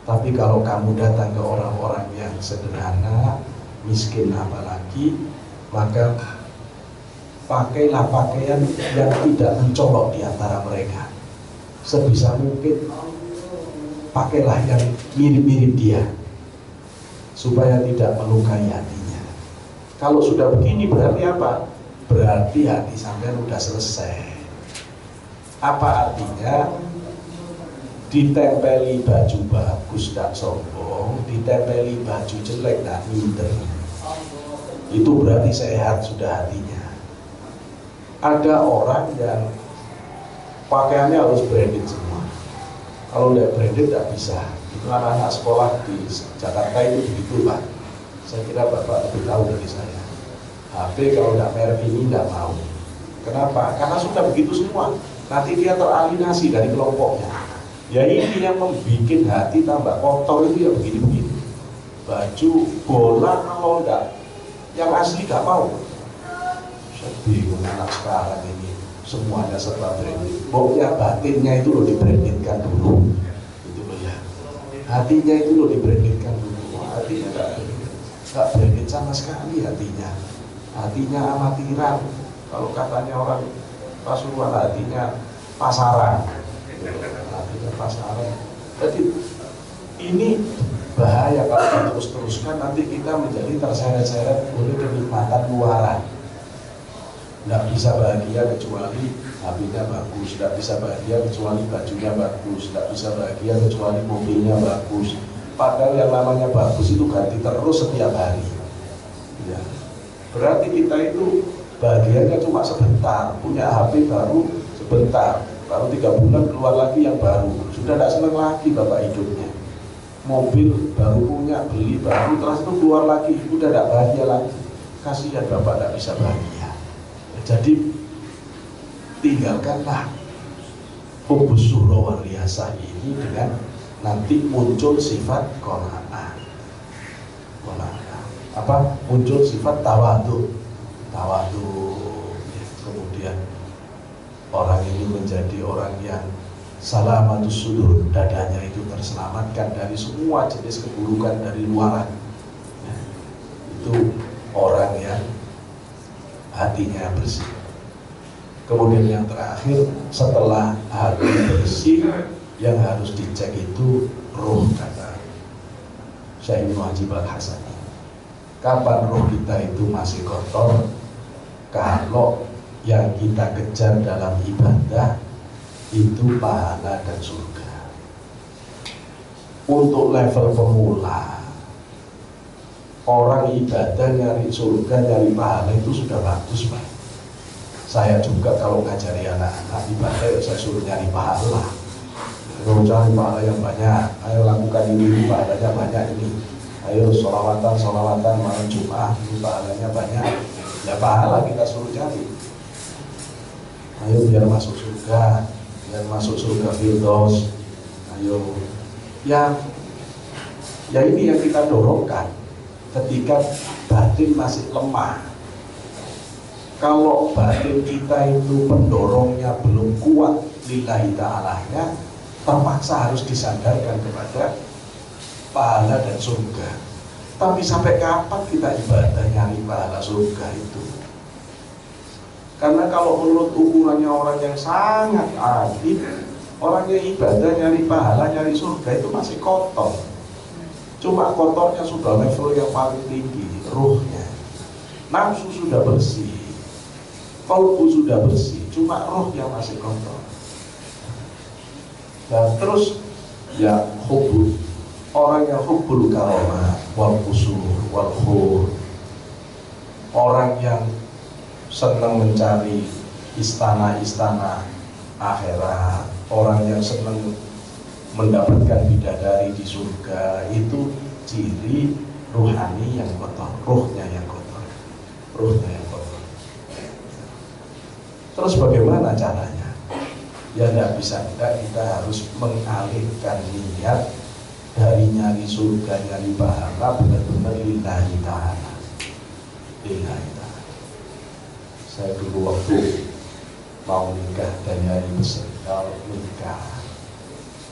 Tapi kalau kamu datang ke orang-orang yang sederhana, miskin apalagi, maka pakailah pakaian yang tidak mencolok di antara mereka. Sebisa mungkin pakailah yang mirip-mirip dia, supaya tidak melukai hatinya. Kalau sudah begini berarti apa? berarti hati sampean udah selesai. Apa artinya? Ditempeli baju bagus tak sombong, ditempeli baju jelek tak minder. Itu berarti sehat sudah hatinya. Ada orang yang pakaiannya harus branded semua. Kalau tidak branded tidak bisa. Itu anak-anak sekolah di Jakarta itu begitu Pak. Saya kira Bapak lebih tahu dari saya. HP kalau tidak merek ini tidak mau. Kenapa? Karena sudah begitu semua. Nanti dia teralinasi dari kelompoknya. Ya ini yang membuat hati tambah kotor itu ya begini-begini. Baju bola kalau enggak yang asli gak mau. Saya bingung anak sekarang ini semuanya serba branded. Pokoknya batinnya itu loh dibrandedkan dulu. Itu loh ya. Hatinya itu loh dibrandedkan dulu. Hatinya gak branded sama sekali hatinya. Hatinya amatiran. Kalau katanya orang Pasuruan hatinya pasaran. Hatinya pasaran. Jadi ini bahaya kalau terus-teruskan, nanti kita menjadi terseret-seret oleh kenikmatan luaran. Tidak bisa bahagia kecuali HP-nya bagus, tidak bisa bahagia kecuali bajunya bagus, tidak bisa bahagia kecuali mobilnya bagus. Padahal yang namanya bagus itu ganti terus setiap hari. Ya. Berarti kita itu bahagianya cuma sebentar, punya HP baru sebentar, baru 3 bulan keluar lagi yang baru, sudah tidak senang lagi Bapak hidupnya. Mobil baru punya, beli baru, terus itu keluar lagi, udah tidak bahagia lagi. Kasihan Bapak tidak bisa bahagia. Jadi tinggalkanlah hubus surah wal riyasah ini dengan nanti muncul sifat qanaah. Apa? Muncul sifat tawadu. Kemudian orang ini menjadi orang yang salamatus sudur, dadanya itu terselamatkan dari semua jenis keburukan dari luaran. Nah, itu orang yang hatinya bersih. Kemudian yang terakhir, setelah hati bersih, yang harus dicek itu roh, kata Syekh Ibnu Hajib Al-Hasani. Kapan roh kita itu masih kotor? Kalau yang kita kejar dalam ibadah itu pahala dan surga. Untuk level pemula, orang ibadah nyari surga, nyari pahala itu sudah bagus Pak. Saya juga kalau ngajari anak-anak ibadah ya saya suruh nyari pahala. Kalau cari pahala yang banyak, ayo lakukan ini pahalanya banyak ini. Ayo sholawatan malam Jumat ini pahalanya banyak. Ya pahala kita suruh cari. Ayo biar masuk surga, biar masuk surga Firdaus. Ayo, ya ini yang kita dorongkan ketika batin masih lemah. Kalau batin kita itu pendorongnya belum kuat lillahi ta'alanya, terpaksa harus disandarkan kepada pahala dan surga. Tapi sampai kapan kita ibadah nyari pahala surga itu? Karena kalau menurut ukurannya orang yang sangat alim, orang yang ibadah nyari pahala, nyari surga itu masih kotor. Cuma kotornya sudah level yang paling tinggi, ruhnya. Nafsu sudah bersih, qalbu sudah bersih, cuma roh yang masih kotor. Dan terus ya hubul, orang yang hubul karomah wal qusur wal khur, orang yang senang mencari istana-istana akhirat, orang yang senang mendapatkan bidadari di surga, itu ciri ruhani yang kotor, ruhnya yang kotor. Terus bagaimana caranya? Ya tidak bisa kita harus mengalihkan niat dari nyari surga, nyari pahala, benar-benar lillahi ta'ala. Lillahi ta'ala. Saya dulu waktu mau nikah dari hari pesan, kalau nikah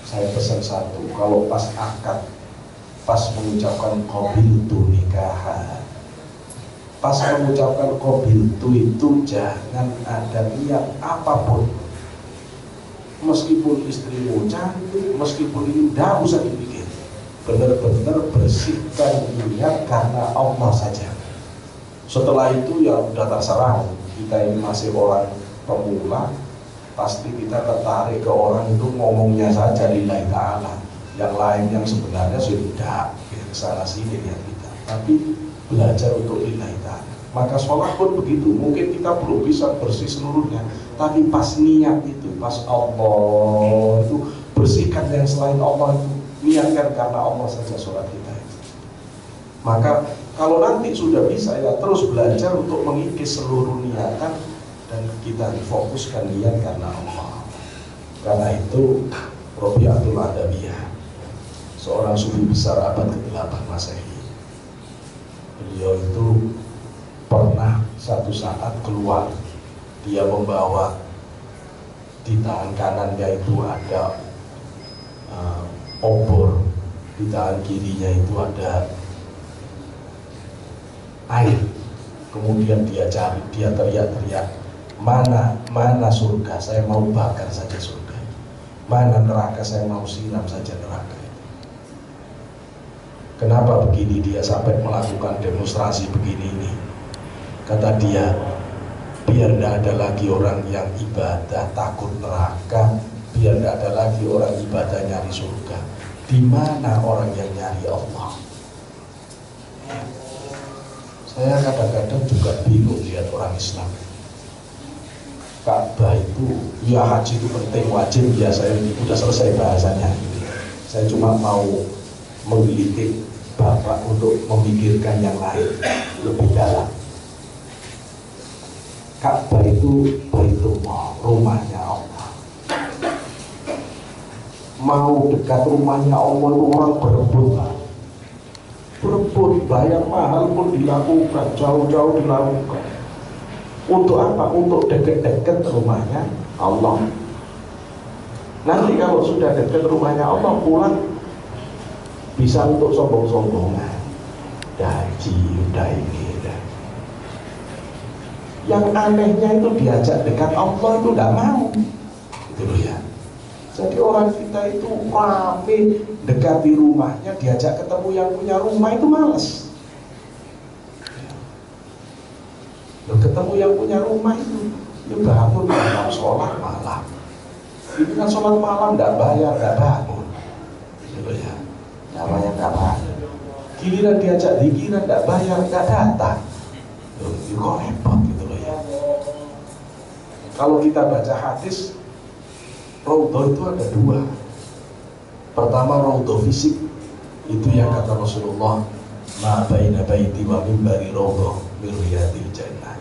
saya pesan satu, kalau pas akad, pas mengucapkan qabiltu nikahan, pas mengucapkan qabiltu itu jangan ada niat apapun. Meskipun istrimu cantik, meskipun ini tidak usah dipikir, benar-benar bersihkan niat karena Allah saja. Setelah itu ya udah terserah, kita ini masih orang pemula, pasti kita tertarik ke orang itu ngomongnya saja lillahi ta'ala, yang lain yang sebenarnya sudah kesana sini lihat kita, tapi belajar untuk lillahi ta'ala. Maka sholat pun begitu, mungkin kita belum bisa bersih seluruhnya, tapi pas niat itu, pas Allah itu bersihkan yang selain Allah itu, niatkan karena Allah saja sholat kita itu. Maka kalau nanti sudah bisa ya terus belajar untuk mengikis seluruh niatan dan kita fokuskan niat karena Allah. Karena itu Rabi'atul Adawiyah, seorang sufi besar abad ke-8 Masehi, beliau itu pernah satu saat keluar, dia membawa di tangan kanannya itu ada obor, di tangan kirinya itu ada air. Kemudian dia cari, dia teriak-teriak, mana surga, saya mau bakar saja surga. Mana neraka, saya mau siram saja neraka. Kenapa begini dia sampai melakukan demonstrasi begini ini? Kata dia, biar tidak ada lagi orang yang ibadah takut neraka, biar tidak ada lagi orang ibadah nyari surga. Di mana orang yang nyari Allah? Saya kadang-kadang juga bingung lihat orang Islam. Ka'bah itu, ya haji itu penting, wajib, ya saya sudah selesai bahasanya. Saya cuma mau menggelitik Bapak untuk memikirkan yang lain lebih dalam. Ka'bah itu Baitullah, rumahnya Allah. Mau dekat rumahnya Allah itu orang berebut, bayar mahal pun dilakukan, jauh-jauh dilakukan. Untuk apa? Untuk dekat-dekat rumahnya Allah. Nanti kalau sudah dekat rumahnya Allah, pulang bisa untuk sombong-sombongan, haji udah ini udah. Yang anehnya itu diajak dekat Allah itu tidak mau, gitu loh ya. Jadi orang kita itu rame dekati rumahnya, diajak ketemu yang punya rumah itu malas. Loh, ketemu yang punya rumah itu, ya bangun malam, sholat malam. Ini kan sholat malam tidak bayar, tidak bangun, gitu ya. Namanya tidak bayar. Giliran diajak dikiran tidak bayar, tidak datang. Loh, itu kok repot gitu loh ya. Kalau kita baca hadis, Raudhah itu ada dua. Pertama raudhah fisik, itu yang kata Rasulullah, ma baina baiti wa mimbari raudhah min riyadil jannah.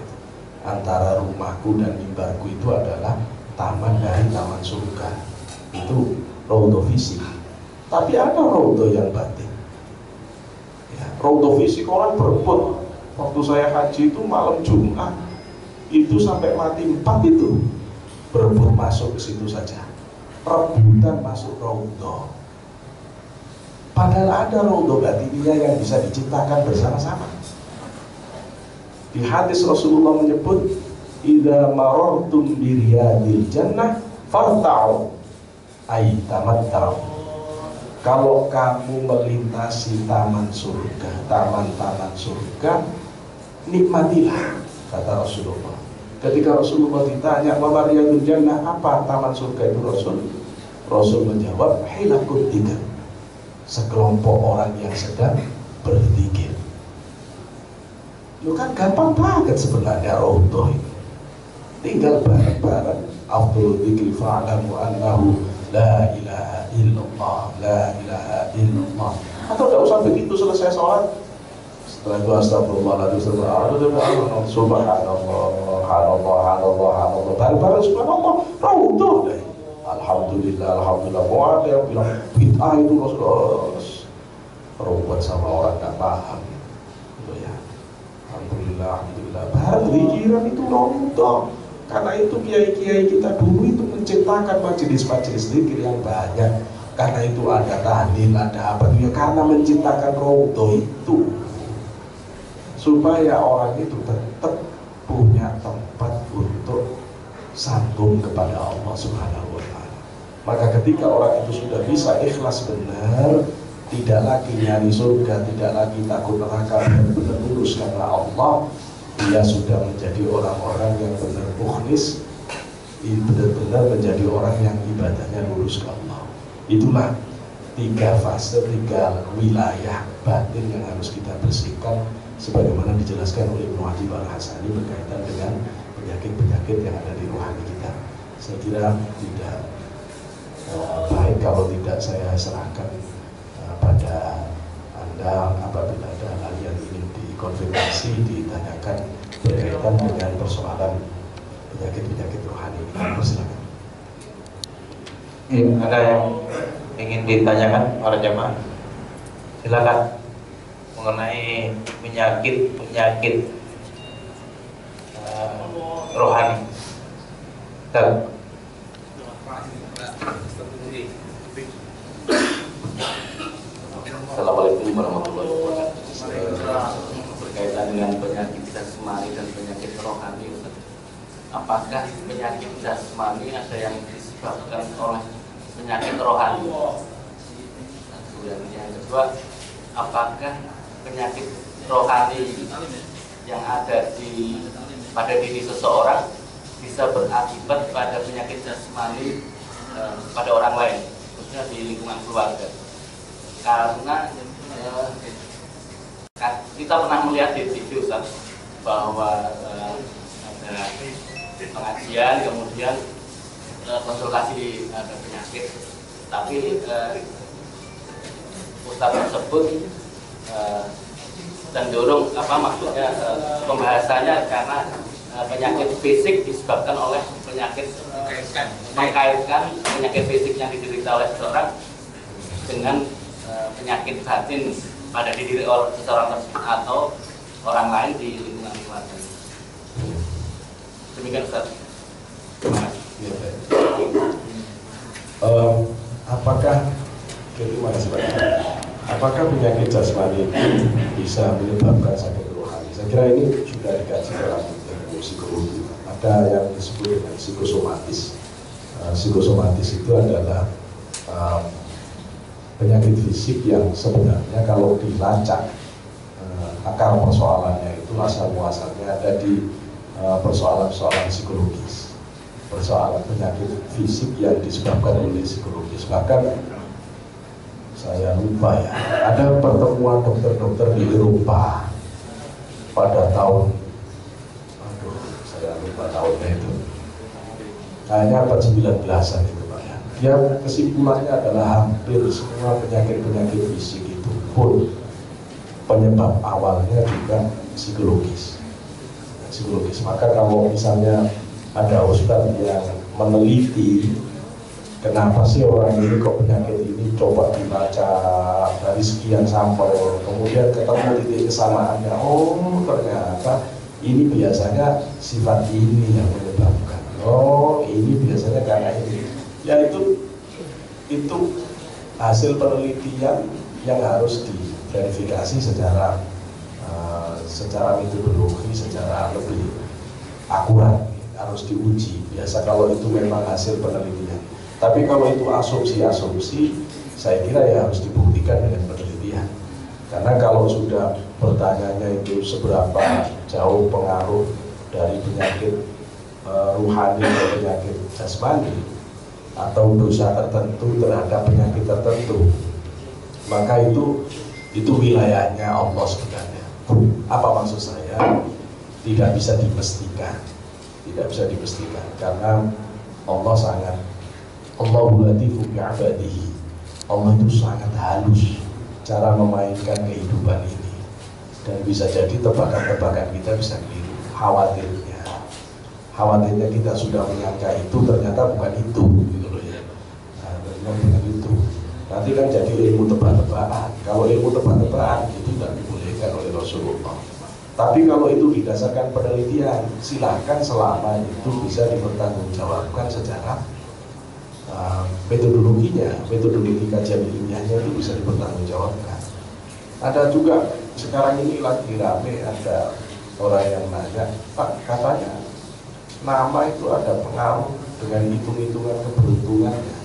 Antara rumahku dan mimbarku itu adalah taman dari taman surga. Itu raudhah fisik. Tapi ada raudhah yang batin. Ya, raudhah fisik orang berebut. Waktu saya haji itu malam Jumat, itu sampai mati 4 itu berebut masuk ke situ saja, rebutan masuk raudhah. Padahal ada raudhah batiniyah yang bisa diciptakan bersama-sama. Di hadis Rasulullah menyebut, idza marartum bi riyadil jannah farta'u ay tamatta'u. Kalau kamu melintasi taman surga, taman-taman surga, nikmatilah, kata Rasulullah. Ketika Rasulullah ditanya, wa riyadul jannah, apa taman surga itu Rasul? Rasul menjawab, hilakut tiga, sekelompok orang yang sedang berzikir. Itu kan gampang banget sebenarnya raudhah itu. Tinggal bareng-bareng, afdhalul dzikri fa'lamu annahu la ilaha illallah, la ilaha illallah. Atau tidak usah begitu selesai sholat, setelah itu astagfirullahaladzim, subhanallah, subhanallah, bareng-bareng subhanallah, raudhah deh. Alhamdulillah, mau ada yang bilang bid'ah itu Rasulullah, ruwet sama orang gak paham gitu ya. Alhamdulillah, bareng zikiran itu raudhah. Karena itu kiai-kiai kita dulu itu menciptakan majelis-majelis zikir yang banyak. Karena itu ada tahlil, ada apa ya, karena menciptakan raudhah itu supaya orang itu tetap punya tempat untuk sambung kepada Allah Subhanahu wa ta'ala. Maka ketika orang itu sudah bisa ikhlas benar, tidak lagi nyari surga, tidak lagi takut neraka, benar-benar lurus karena Allah, dia sudah menjadi orang-orang yang benar mukhlis, benar-benar menjadi orang yang ibadahnya lurus ke Allah. Itulah 3 fase, 3 wilayah batin yang harus kita bersihkan, sebagaimana dijelaskan oleh Ibnu Hajib Al-Hasani berkaitan dengan penyakit-penyakit yang ada di rohani kita. Saya kira tidak baik kalau tidak saya serahkan pada Anda apabila ada hal yang ingin dikonfirmasi, ditanyakan berkaitan dengan persoalan penyakit-penyakit rohani. Silakan. Ada yang ingin ditanyakan para jamaah? Silakan mengenai penyakit rohani. Assalamualaikum warahmatullahi wabarakatuh. Berkaitan dengan penyakit jasmani dan penyakit rohani, apakah penyakit jasmani ada yang disebabkan oleh penyakit rohani? Yang kedua, apakah penyakit rohani yang ada pada diri seseorang bisa berakibat pada penyakit jasmani pada orang lain, khususnya di lingkungan keluarga? Karena kita pernah melihat di TV, Ustaz, bahwa ada pengajian, kemudian konsultasi ada penyakit, tapi Ustaz tersebut cenderung maksudnya pembahasannya karena penyakit fisik disebabkan oleh penyakit, mengkaitkan penyakit fisik yang diderita oleh seseorang dengan penyakit batin pada diri seseorang atau orang lain di lingkungan keluarga. Demikian, Ustaz. Terima kasih. Apakah penyakit jasmani itu bisa menyebabkan sakit rohani? Saya kira ini sudah dikaji dalam ilmu psikologi. Ada yang disebut dengan psikosomatis. Psikosomatis itu adalah penyakit fisik yang sebenarnya kalau dilacak akar persoalannya itu asal muasalnya ada di persoalan-persoalan psikologis, persoalan penyakit fisik yang disebabkan oleh psikologis. Bahkan saya lupa ya, ada pertemuan dokter-dokter di Eropa pada tahun, saya lupa tahunnya itu, kayaknya abad 19-an itu Pak ya. Dia kesimpulannya adalah hampir semua penyakit-penyakit fisik itu pun penyebab awalnya juga psikologis. Maka kalau misalnya ada ustadz yang meneliti kenapa sih orang ini kok penyakit ini, coba dibaca dari sekian sampel, kemudian ketemu titik kesamaannya, oh ternyata ini biasanya sifat ini yang menyebabkan, oh ini biasanya karena ini. Ya itu hasil penelitian yang harus diverifikasi secara metodologi, secara lebih akurat, harus diuji. Biasa kalau itu memang hasil penelitian. Tapi kalau itu asumsi-asumsi, saya kira ya harus dibuktikan dengan penelitian. Karena kalau sudah bertanya itu seberapa jauh pengaruh dari penyakit ruhani ke penyakit jasmani atau dosa tertentu terhadap penyakit tertentu, maka itu wilayahnya Allah sebenarnya. Apa maksud saya? Tidak bisa dipastikan, karena Allah sangat, Allahu latifu bi'ibadihi. Allah itu sangat halus cara memainkan kehidupan ini, dan bisa jadi tebakan-tebakan kita bisa keliru. Khawatirnya kita sudah menyangka itu, ternyata bukan itu, gitu loh ya. Nah, bukan itu. Nanti kan jadi ilmu tebak-tebakan. Kalau ilmu tebak-tebakan itu tidak dibolehkan oleh Rasulullah. Tapi kalau itu didasarkan penelitian, silahkan selama itu bisa dipertanggungjawabkan secara metodologi kajian ilmiahnya itu bisa dipertanggungjawabkan. Ada juga sekarang ini lagi rame, ada orang yang nanya, Pak, katanya nama itu ada pengaruh dengan hitung-hitungan keberuntungannya.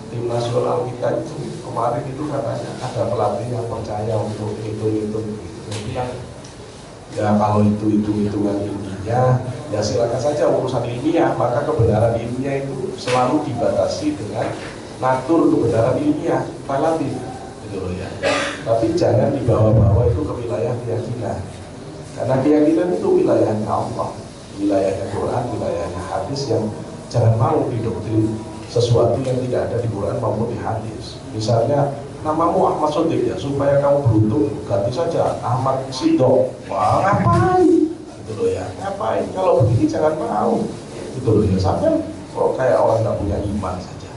Tim nasional kita itu kemarin itu katanya ada pelatih yang percaya untuk hitung-hitung gitu. Dia bilang Ya kalau itu hitungan ilmiah, ya silakan saja urusan ilmiah. Maka kebenaran ilmiah itu selalu dibatasi dengan natur kebenaran ilmiah, relatif, gitu loh ya. Tapi jangan dibawa-bawa itu ke wilayah keyakinan, karena keyakinan itu wilayahnya Allah, wilayahnya Quran, wilayahnya hadis, yang jangan mau didoktrin sesuatu yang tidak ada di Quran maupun di hadis. Misalnya namamu Ahmad Sodik ya, supaya kamu beruntung ganti saja Ahmad Sidok. Wah, ngapain? Gitu loh ya, ngapain? Kalau begini jangan mau. Gitu loh ya, sampai kok kayak orang nggak punya iman saja.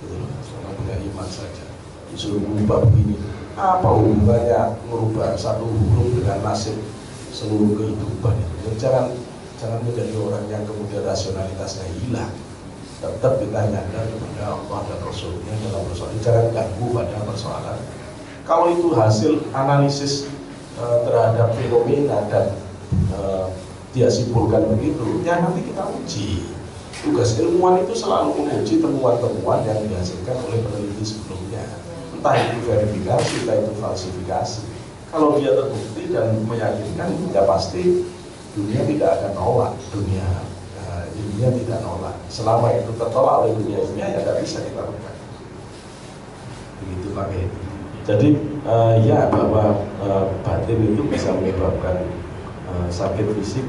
Gitu loh, nggak punya iman saja. Disuruh berubah begini. Apa hubungannya merubah satu huruf dengan nasib seluruh kehidupan itu? Dan jangan menjadi orang yang kemudian rasionalitasnya hilang. Tetap kita nyadar kepada Allah dan Rasulnya dalam persoalan, jangan ganggu pada persoalan. Kalau itu hasil analisis terhadap fenomena dan dia simpulkan begitu, ya nanti kita uji. Tugas ilmuwan itu selalu menguji temuan-temuan yang dihasilkan oleh peneliti sebelumnya, entah itu verifikasi, entah itu falsifikasi. Kalau dia terbukti dan meyakinkan, ya pasti dunia tidak akan nolak, dunia ilmiah tidak nolak. Selama itu tertolak oleh dunia ilmiah, ya tidak bisa dilakukan. Begitu Pak Kiai. Jadi ya bahwa batin itu bisa menyebabkan sakit fisik,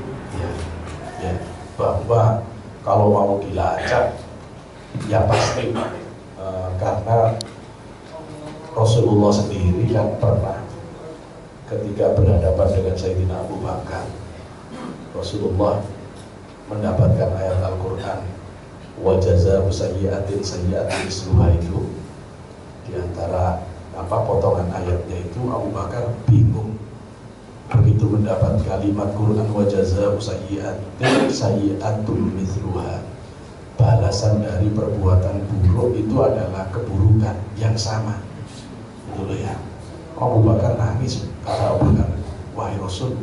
ya bahwa kalau mau dilacak, ya pasti karena Rasulullah sendiri kan pernah ketika berhadapan dengan Sayyidina Abu Bakar, Rasulullah mendapatkan ayat Al-Quran wa jazaa'u sayyi'atin sayyi'atin misluha, itu diantara potongan ayatnya itu Abu Bakar bingung. Begitu mendapat kalimat Quran wa jazaa'u sayyi'atin sayyi'atun misluha, balasan dari perbuatan buruk itu adalah keburukan yang sama. Betul ya. Abu Bakar nangis. Kata Abu Bakar, wahai Rasul,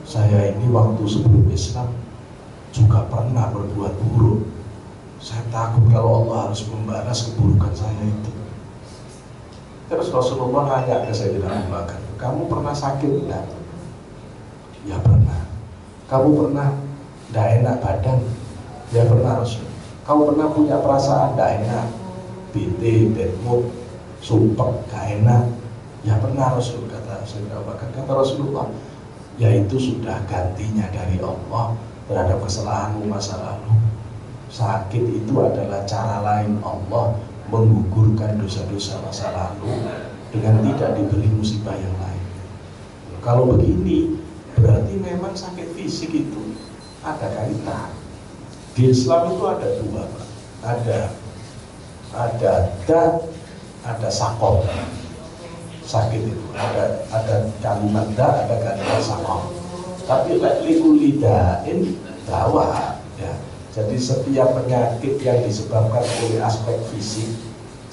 saya ini waktu sebelum Islam juga pernah berbuat buruk. Saya takut kalau Allah harus membalas keburukan saya itu. Terus Rasulullah nanya ke Sayyidina Abu Bakar, kamu pernah sakit enggak? Ya pernah. Kamu pernah tidak enak badan? Ya pernah Rasul. Kamu pernah punya perasaan tidak enak, bete, bad mood, sumpah, tidak enak? Ya pernah Rasul, kata Sayyidina Abu Bakar. Kata Rasulullah, ya itu sudah gantinya dari Allah terhadap kesalahanmu masa lalu. Sakit itu adalah cara lain Allah menggugurkan dosa-dosa masa lalu dengan tidak diberi musibah yang lain. Kalau begini, berarti memang sakit fisik itu ada kaitan. Di Islam itu ada dua, Pak. Ada sakom. Sakit itu ada kalimat ada kalimat sakom. Tapi likulidain dawa, ya. Jadi setiap penyakit yang disebabkan oleh aspek fisik,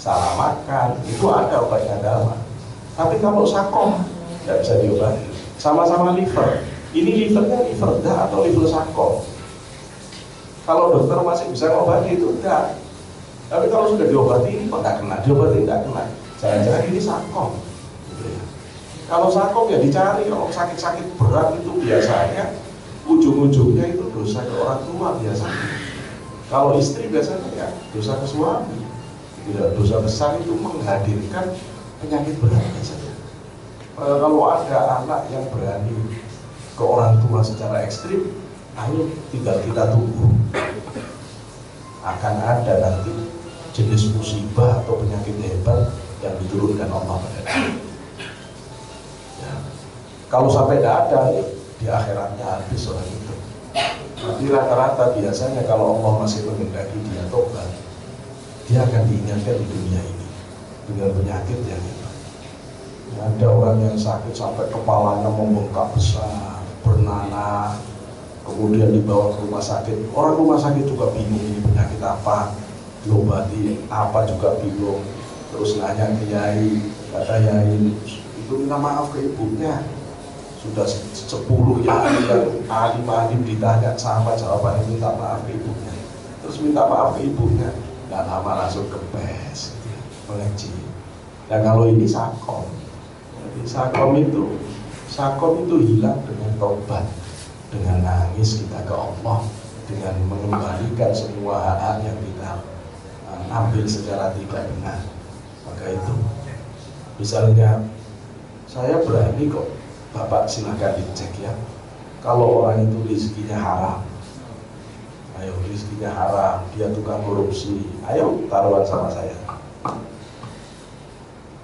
salah makan, itu ada obatnya dawa. Tapi kalau sakom tidak bisa diobati. Sama-sama liver, ini livernya liver dah atau liver sakom. Kalau dokter masih bisa ngobati itu enggak. Tapi kalau sudah diobati ini kok enggak kena, diobati enggak kena. Jangan-jangan ini sakom. Kalau sakom ya dicari. Kalau sakit-sakit berat itu biasanya ujung-ujungnya itu dosa ke orang tua biasanya. Kalau istri biasanya ya dosa ke suami. Tidak, dosa besar itu menghadirkan penyakit berat biasanya. Kalau ada anak yang berani ke orang tua secara ekstrim, ayo tinggal kita tunggu. Akan ada nanti jenis musibah atau penyakit hebat yang diturunkan Allah pada dia. Ya. Kalau sampai tidak ada, di akhiratnya habis orang itu. Nanti rata-rata biasanya kalau Allah masih menghendaki dia tobat, dia akan diingatkan di dunia ini dengan penyakit yang hebat. Ada orang yang sakit sampai kepalanya membengkak besar, bernanah, kemudian dibawa ke rumah sakit. Orang rumah sakit juga bingung ini penyakit apa, diobati apa juga bingung. Terus nanya ke Yai, kata Yai, itu minta maaf ke ibunya. Sudah 10 yang alim ditanya sama jawabannya minta maaf ke ibunya. Terus minta maaf ke ibunya, nggak lama langsung kempes, mengaji. Dan kalau ini sakom, jadi sakom itu Sakon itu hilang dengan taubat, dengan nangis kita ke Allah, dengan mengembalikan semua hak yang kita ambil secara tidak benar. Maka itu, misalnya saya berani kok, Bapak silakan dicek ya. Kalau orang itu rezekinya haram, ayo rezekinya haram, dia tukang korupsi, ayo taruhan sama saya.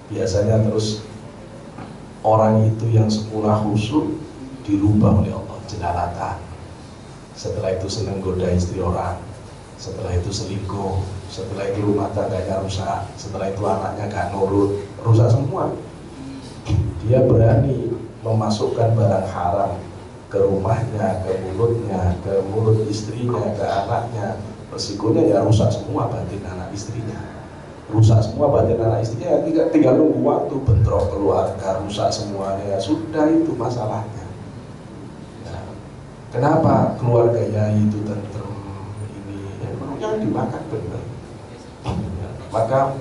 Biasanya terus orang itu yang semula khusyuk dirubah oleh Allah jelalatan. Setelah itu senang goda istri orang, setelah itu selingkuh, setelah itu rumah tangganya rusak, setelah itu anaknya gak nurut, rusak semua. Dia berani memasukkan barang haram ke rumahnya, ke mulutnya, ke mulut istrinya, ke anaknya. Resikonya ya rusak semua batin anak istrinya, rusak semua batin anak istrinya. Tinggal nunggu waktu, bentrok keluarga, rusak semuanya, ya sudah itu masalahnya. Kenapa keluarganya itu tentrem ini? Yang dimakan benar. Maka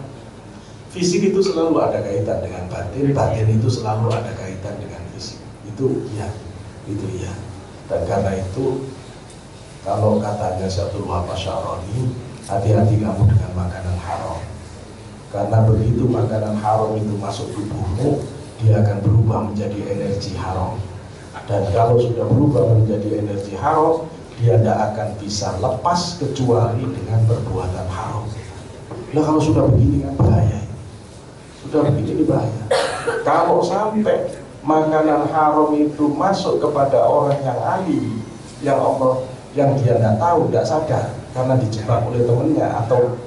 fisik itu selalu ada kaitan dengan batin, batin itu selalu ada kaitan dengan fisik. Itu ya. Dan karena itu, kalau katanya Syaikhul Wahab Asy'arani, hati-hati kamu dengan makanan haram. Karena begitu makanan haram itu masuk tubuhmu, dia akan berubah menjadi energi haram. Dan kalau sudah berubah menjadi energi haram, dia tidak akan bisa lepas kecuali dengan perbuatan haram. Nah kalau sudah begini kan bahaya. Sudah begini bahaya. Kalau sampai makanan haram itu masuk kepada orang yang alim, yang dia tidak tahu, tidak sadar, karena dijebak oleh temannya atau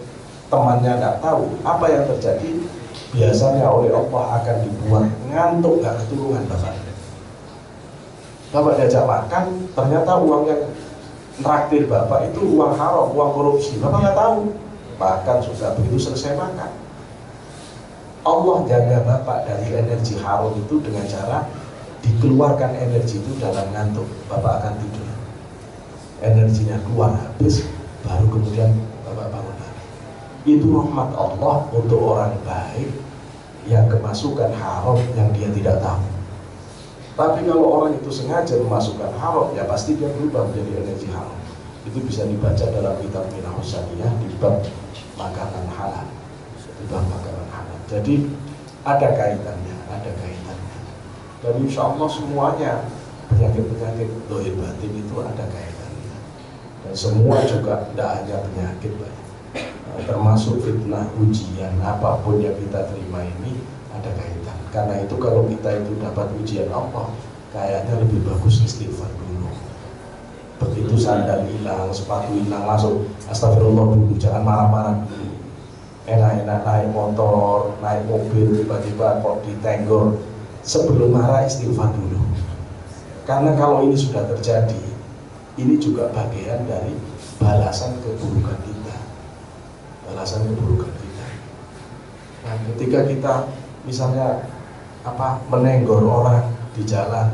temannya tidak tahu, apa yang terjadi? Biasanya oleh Allah akan dibuat ngantuk, gak keturunan Bapak diajak makan, ternyata uang yang traktir Bapak itu uang haram, uang korupsi. Bapak nggak tahu. Bahkan sudah begitu selesai makan, Allah jaga Bapak dari energi haram itu dengan cara dikeluarkan energi itu dalam ngantuk. Bapak akan tidur, energinya keluar habis, baru kemudian Bapak bangun lagi. Itu rahmat Allah untuk orang baik yang kemasukan haram yang dia tidak tahu. Tapi kalau orang itu sengaja memasukkan haram, ya pasti dia berubah menjadi energi haram. Itu bisa dibaca dalam kitab Minhaj Saniyah di bab makanan halal. Di bab makanan halal. Jadi ada kaitannya. Dan insya Allah semuanya penyakit-penyakit dohir batin itu ada kaitannya. Dan semua juga tidak hanya penyakit, termasuk fitnah, ujian, apapun yang kita terima ini ada kaitan. Karena itu kalau kita itu dapat ujian Allah, kayaknya lebih bagus istighfar dulu. Begitu sandal hilang, sepatu hilang, langsung astagfirullah dulu, jangan marah-marah dulu. Enak-enak naik motor, naik mobil, tiba-tiba kok ditenggor. Sebelum marah istighfar dulu. Karena kalau ini sudah terjadi, ini juga bagian dari balasan keburukan kita. Nah, ketika kita misalnya menenggor orang di jalan,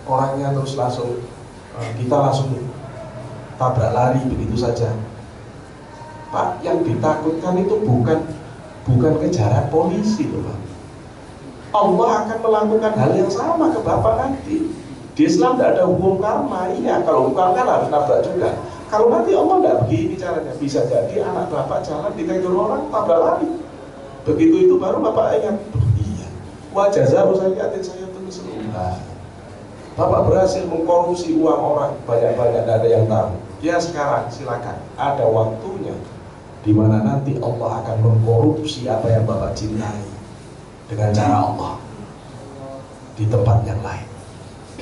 orangnya terus kita langsung tabrak lari begitu saja. Pak, yang ditakutkan itu bukan kejaran polisi loh Pak. Allah akan melakukan hal yang sama ke Bapak nanti. Di Islam tidak ada hukum karma. Iya, kalau hukum kan harus nabrak juga. Kalau nanti Allah tidak begini caranya, bisa jadi anak Bapak jalan ditenggor orang, tabrak lari. Begitu itu baru Bapak ingat, wajah sayyatin saya terus seluruh. Bapak berhasil mengkorupsi uang orang banyak-banyak, tidak ada yang tahu. Ya sekarang silakan, ada waktunya di mana nanti Allah akan mengkorupsi apa yang Bapak cintai dengan cara Allah di tempat yang lain.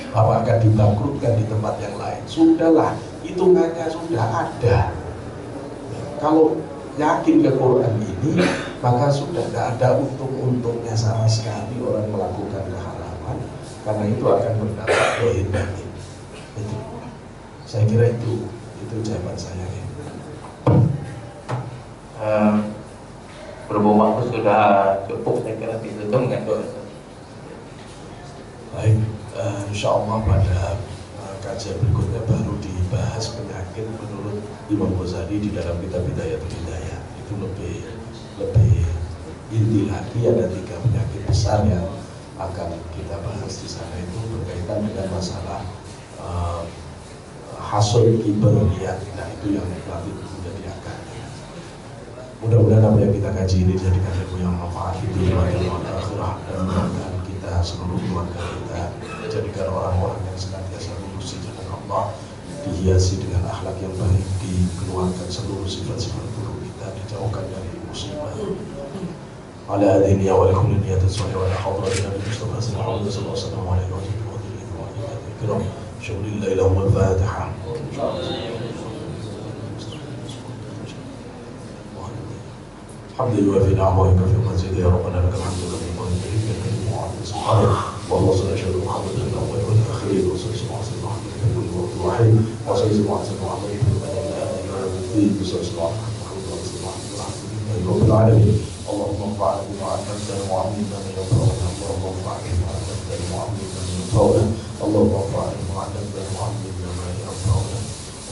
Bapak akan dibangkrutkan di tempat yang lain. Sudahlah, hitungannya sudah ada. Kalau yakin ke Quran ini, maka sudah tidak ada untung-untungnya sama sekali orang melakukan keharaman, karena itu akan berdampak dohir batin. Itu, saya kira itu jawaban saya. Berhubung waktu sudah cukup, saya kira ditutup dengan doa. Baik, insya Allah pada kajian berikutnya baru dibahas penyakit menurut Imam Ghazali di dalam kitab Bidayatul Hidayah. Itu lebih inti lagi, ada 3 penyakit besar yang akan kita bahas di sana itu berkaitan dengan masalah hasil kibariyat. Nah itu yang nanti menjadi akar. Mudah-mudahan apa yang kita kaji ini jadikan ilmu yang manfaat di dunia dan akhirah, dan mudah-mudahan kita seluruh keluarga kita jadikan orang-orang yang senantiasa lurus di jalan Allah, dihiasi dengan akhlak yang baik, dikeluarkan seluruh sifat-sifat buruk kita, dijauhkan dari musibah. Ala adini ya walakum niyat as-salih wa ala hadratina al-Mustafa sallallahu alaihi wa sallam. Syukurillah ilahum al-Fatiha. Alhamdulillah fi na'amika fi masjid ya Rabbana lakal hamdu kama yanbaghi li jalali wajhika subhanahu wa ta'ala ashhadu Muhammad fil awwal wal akhir wa sallallahu alaihi wa sallam wa sallallahu alaihi wa sallam. اللهم انفعنا بما علمتنا وعلمنا ما ينفعنا اللهم انفعنا بما علمتنا وعلمنا ما ينفعنا اللهم انفعنا بما علمتنا وعلمنا ما ينفعنا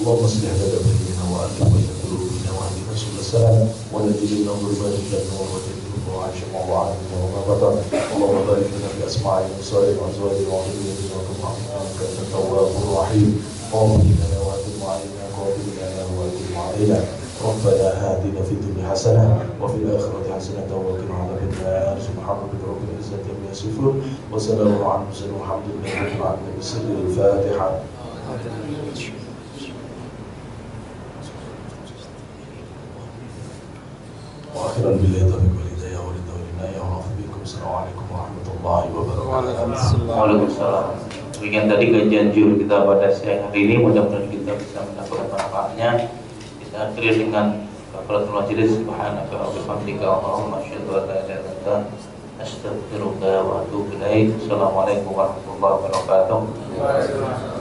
اللهم اصلح لنا بيننا والف بين قلوبنا واهدنا سبل السلام ونجنا من ظلمات الى النور وجنبنا وعيش ما وعدنا وما بطن اللهم بارك لنا في اسماعنا وابصارنا وازواجنا وذريتنا وارحمنا انك انت التواب الرحيم واغفر لنا واتم علينا واغفر لنا واتم علينا ربنا آتنا في الدنيا حسنة وفي الآخرة حسنة وقنا عذاب النار سبحان ربك رب العزة عما يصفون وسلام على المرسلين والحمد لله رب العالمين بسر الفاتحة. وآخرا بالله توفيق والهداية والعناية ونعوذ بكم السلام عليكم ورحمة الله وبركاته. Waalaikumsalam. Demikian tadi kajian juhur kita pada siang hari ini, mudah-mudahan kita bisa mendapatkan manfaatnya. Kita akhiri dengan kafaratul majelis. Subhanaka wa bihamdika Allahumma asyhadu an la ilaha illa anta astaghfiruka wa atubu ilaik. Assalamualaikum warahmatullahi wabarakatuh. Waalaikumsalam.